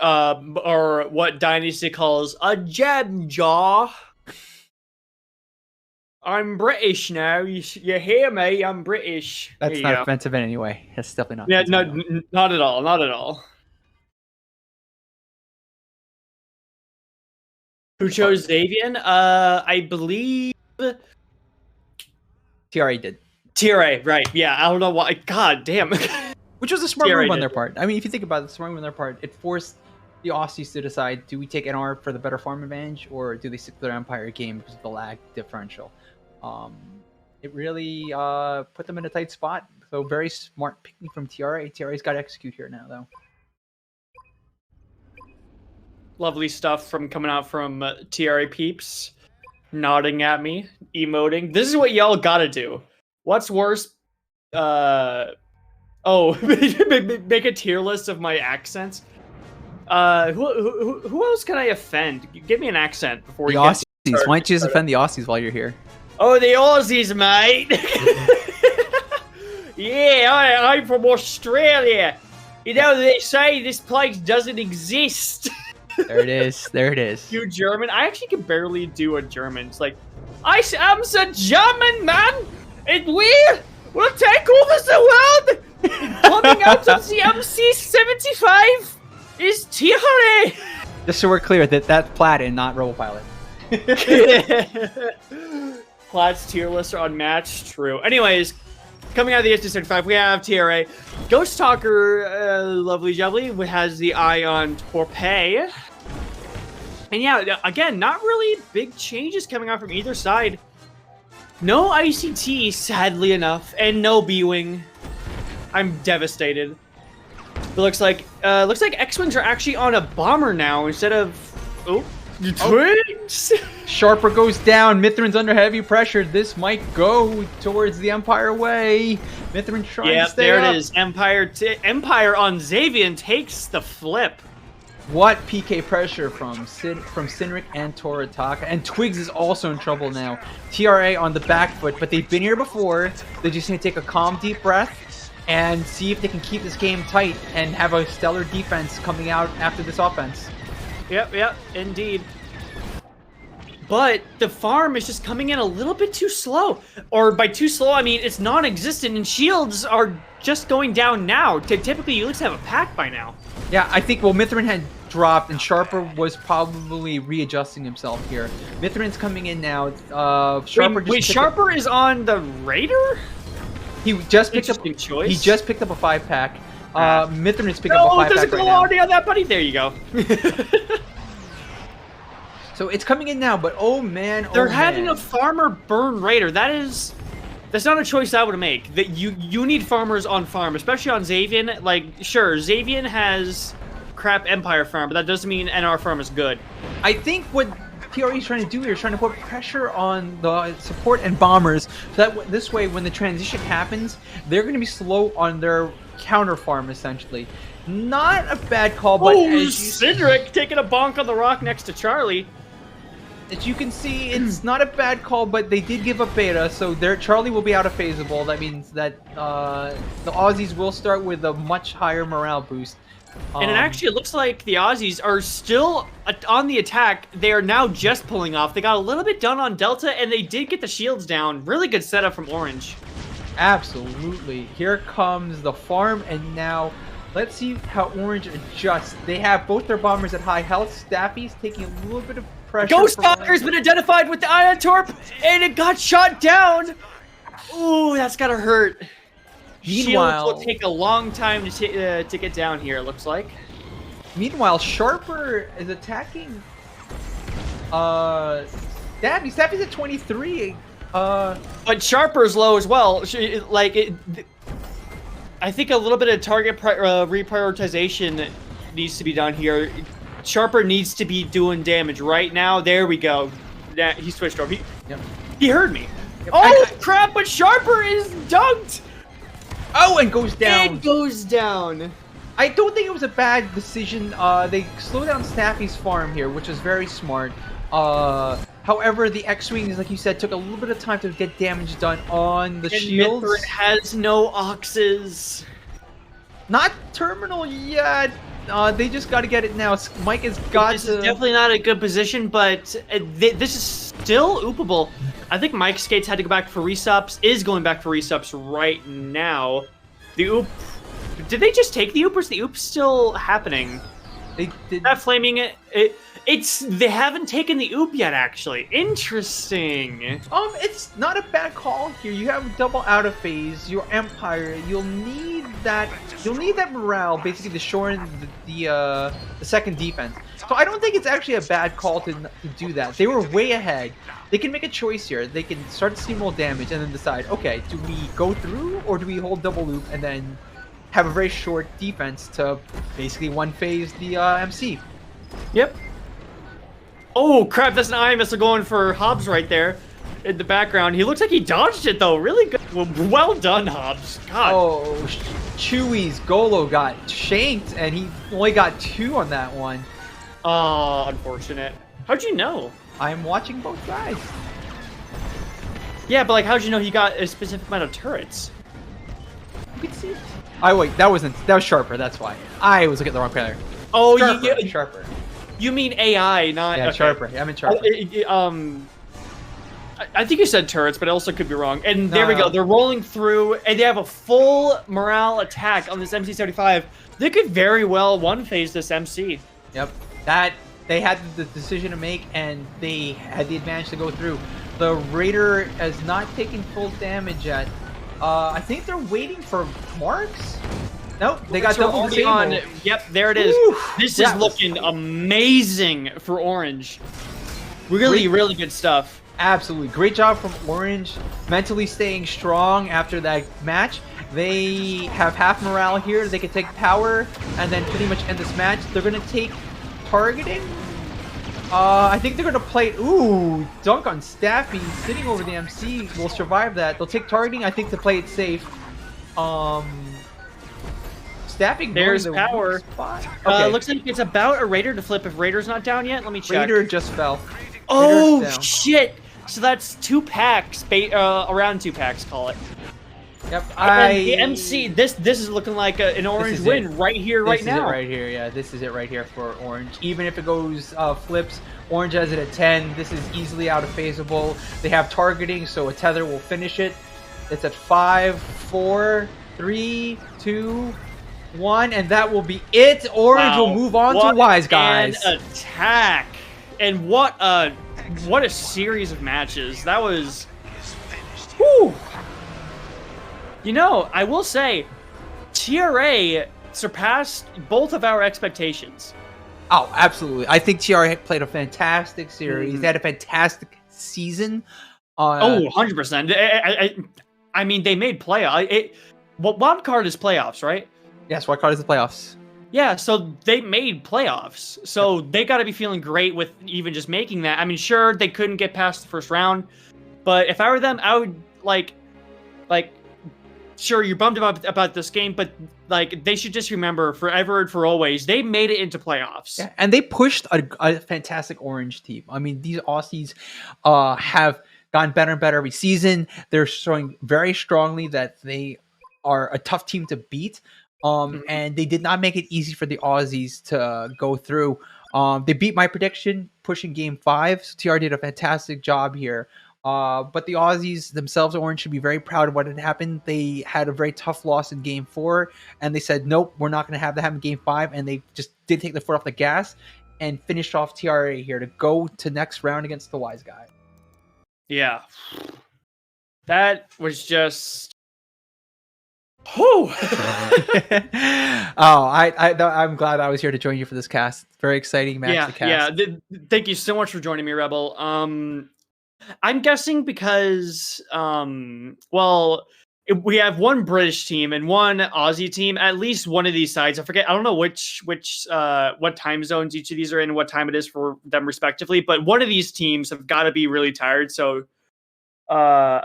or what Dynasty calls a jam jar. I'm British now. You hear me? I'm British. That's not offensive in any way. That's definitely not. Yeah, no, not at all. Not at all. Who chose Xavian? I believe TRA did. TRA, right? Yeah, I don't know why. God damn. Which was a smart TRA move on did. their part. I mean, if you think about it, smart move on their part, it forced the Aussies to decide: do we take NR for the better farm advantage, or do they stick to their Empire game because of the lag differential? It really put them in a tight spot. So very smart picking from TRA. TRA's got to execute here now, though. Lovely stuff coming out from TRA peeps, nodding at me, emoting. This is what y'all gotta do. What's worse? Oh, make a tier list of my accents. Who else can I offend? Give me an accent before The you Aussies. get Why don't you just offend the Aussies while you're here? Oh, the Aussies, mate. Yeah, I'm from Australia. You know, they say this place doesn't exist. There it is. There it is. You German? I actually can barely do a German. It's like, I am the German man, and we will take over the world. Coming out of the MC-75 is TRA. Just so we're clear, that's Platt and not RoboPilot. Platt's tier lists are unmatched. True. Anyways, coming out of the MC-75, we have TRA. Ghost Talker, lovely jubbly, has the eye on Torpay. And yeah, again, not really big changes coming out from either side. No ICT, sadly enough, and no B-Wing. I'm devastated. It looks like X-Wings are actually on a bomber now instead of Twins. Sharper goes down. Mithrin's under heavy pressure. This might go towards the Empire way. Mithrin trying to stay there up. it is. Empire on Xavian takes the flip. What PK pressure from Sinric and Toritaka. And Twigs is also in trouble now. TRA on the back foot, but they've been here before. They just need to take a calm, deep breath and see if they can keep this game tight and have a stellar defense coming out after this offense. Yep, indeed. But the farm is just coming in a little bit too slow. Or by too slow, I mean it's non-existent, and shields are just going down now. Typically, you at least have a pack by now. Yeah, I think, well, Mithrin had dropped, and Sharper was probably readjusting himself here. Mithrin's coming in now. Sharper Sharper is on the Raider? He just picked up. Choice. He just picked up a 5-pack. Mithrin is picking up a 5-pack there's a right now. already on that, buddy. There you go. So it's coming in now, but oh man, they're having a farmer burn Raider. That's not a choice I would make. That you need farmers on farm, especially on Xavian. Like, sure, Xavian has crap Empire farm, but that doesn't mean NR farm is good. I think what PRE is trying to do here is trying to put pressure on the support and bombers, so that this way, when the transition happens, they're going to be slow on their counter farm, essentially. Not a bad call, but Cindric taking a bonk on the rock next to Charlie. As you can see, it's not a bad call, but they did give up beta, so Charlie will be out of phaseable. That means that the Aussies will start with a much higher morale boost. And it actually looks like the Aussies are still on the attack. They are now just pulling off. They got a little bit done on Delta, and they did get the shields down. Really good setup from Orange. Absolutely. Here comes the farm, and now let's see how Orange adjusts. They have both their bombers at high health. Staffy's taking a little bit of pressure. Ghost Stalker's been identified with the Ion Torp, and it got shot down. Ooh, that's gotta hurt. Meanwhile, Shields will take a long time to get down here, it looks like. Meanwhile, Sharper is attacking Staffy's at 23. But Sharper's low as well. I think a little bit of target reprioritization needs to be done here. Sharper needs to be doing damage right now. There we go. Yeah, he switched over. He heard me. Yep. Oh, crap, but Sharper is dunked. Oh, and goes down. It goes down. I don't think it was a bad decision. They slowed down Staffy's farm here, which is very smart. However, the X-Wings, like you said, took a little bit of time to get damage done on the shields. It has no oxes. Not terminal yet. They just got to get it now. Mike has got This is definitely not a good position, but this is still oopable. I think Mike Skates had to go back for resubs, is going back for resubs right now. The oop. Did they just take the oop, or is the oop still happening? They did. Not flaming it. They haven't taken the oop yet, actually. Interesting. It's not a bad call here. You have double out of phase. Your Empire. You'll need that. You'll need that morale, basically, to shorten the second defense. So I don't think it's actually a bad call to do that. They were way ahead. They can make a choice here. They can start to steamroll damage and then decide, okay, do we go through or do we hold double loop and then have a very short defense to basically one phase the MC. Yep. Oh, crap, that's an eye missile going for Hobbs right there in the background. He looks like he dodged it, though. Really good. Well done, Hobbs. God. Oh, Chewie's Golo got shanked, and he only got 2 on that one. Oh, unfortunate. How'd you know? I'm watching both sides. Yeah, but, like, how'd you know he got a specific amount of turrets? You can see it. Oh, wait, that was Sharper, that's why. I was looking at the wrong player. Oh, Sharper. You mean AI, not... Yeah, okay. Sharper. I meant Sharper. I think you said turrets, but I also could be wrong. And there we go. They're rolling through, and they have a full morale attack on this MC-75. They could very well one-phase this MC. Yep. They had the decision to make, and they had the advantage to go through. The Raider has not taken full damage yet. I think they're waiting for marks. Nope, they got double on. Yep, there it is. Woo, this is looking amazing for Orange. Really good stuff. Absolutely. Great job from Orange. Mentally staying strong after that match. They have half morale here. They can take power and then pretty much end this match. They're going to take targeting. I think they're going to play... Ooh, dunk on Staffy. Sitting over the MC will survive that. They'll take targeting, I think, to play it safe. Staffy, there's power. Okay. Looks like it's about a Raider to flip if Raider's not down yet. Let me check. Raider just fell. Oh, shit. So that's 2 packs, around 2 packs, call it. Yep. The MC, this is looking like an Orange win right here, right now. This is it right here, yeah. This is it right here for Orange. Even if it goes flips, Orange has it at 10. This is easily out of phaseable. They have targeting, so a tether will finish it. It's at 5, 4, 3, 2, 1, and that will be it. Orange will move on to Wise Guys. An attack. And what a series of matches. That was... Whew. You know, I will say, TRA surpassed both of our expectations. Oh, absolutely. I think TRA played a fantastic series. They had a fantastic season. 100%. I mean, they made playoffs. Wild card is playoffs, right? Yes, wild card is the playoffs. Yeah, so they made playoffs. So they got to be feeling great with even just making that. I mean, sure, they couldn't get past the first round, but if I were them, I would like, sure, you're bummed about this game, but like they should just remember forever and for always, they made it into playoffs. Yeah, and they pushed a fantastic Orange team. I mean, these Aussies have gotten better and better every season. They're showing very strongly that they are a tough team to beat. And they did not make it easy for the Aussies to go through. They beat my prediction, pushing Game 5. So TR did a fantastic job here. But the Aussies themselves, Orange, should be very proud of what had happened. They had a very tough loss in Game 4, and they said, nope, we're not going to have that happen in Game 5. And they just did take the foot off the gas and finished off TRA here to go to next round against the Wise Guy. Yeah. That was just... Whew. I'm glad I was here to join you for this cast. Very exciting match to cast. Thank you so much for joining me, Rebel. I'm guessing because, we have one British team and one Aussie team. At least one of these sides, I don't know which what time zones each of these are in, and what time it is for them respectively. But one of these teams have got to be really tired. So, okay.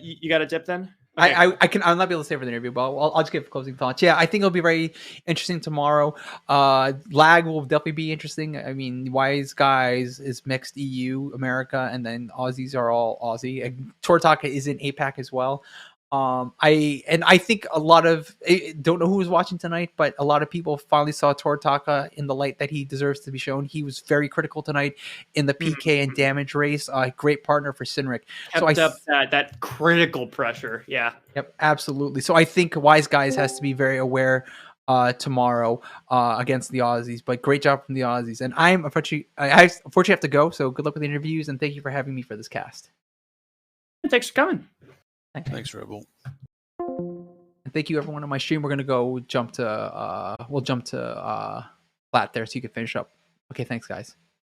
You got a dip then? Okay. I'll not be able to stay for the interview, but I'll just give closing thoughts. Yeah, I think it'll be very interesting tomorrow. Lag will definitely be interesting. I mean, Wise Guys is mixed EU, America, and then Aussies are all Aussie. And Tortaka is in APAC as well. I think a lot of don't know who was watching tonight, but a lot of people finally saw Tortaka in the light that he deserves to be shown. He was very critical tonight in the PK and damage race. Great partner for Sinric. Kept up that critical pressure. Yeah. Yep, absolutely. So I think Wise Guys has to be very aware tomorrow against the Aussies. But great job from the Aussies. And I unfortunately have to go. So good luck with the interviews, and thank you for having me for this cast. Thanks for coming. Thanks, Rebel. And thank you everyone on my stream. We're gonna go jump to Plat there so you can finish up. Okay, thanks guys.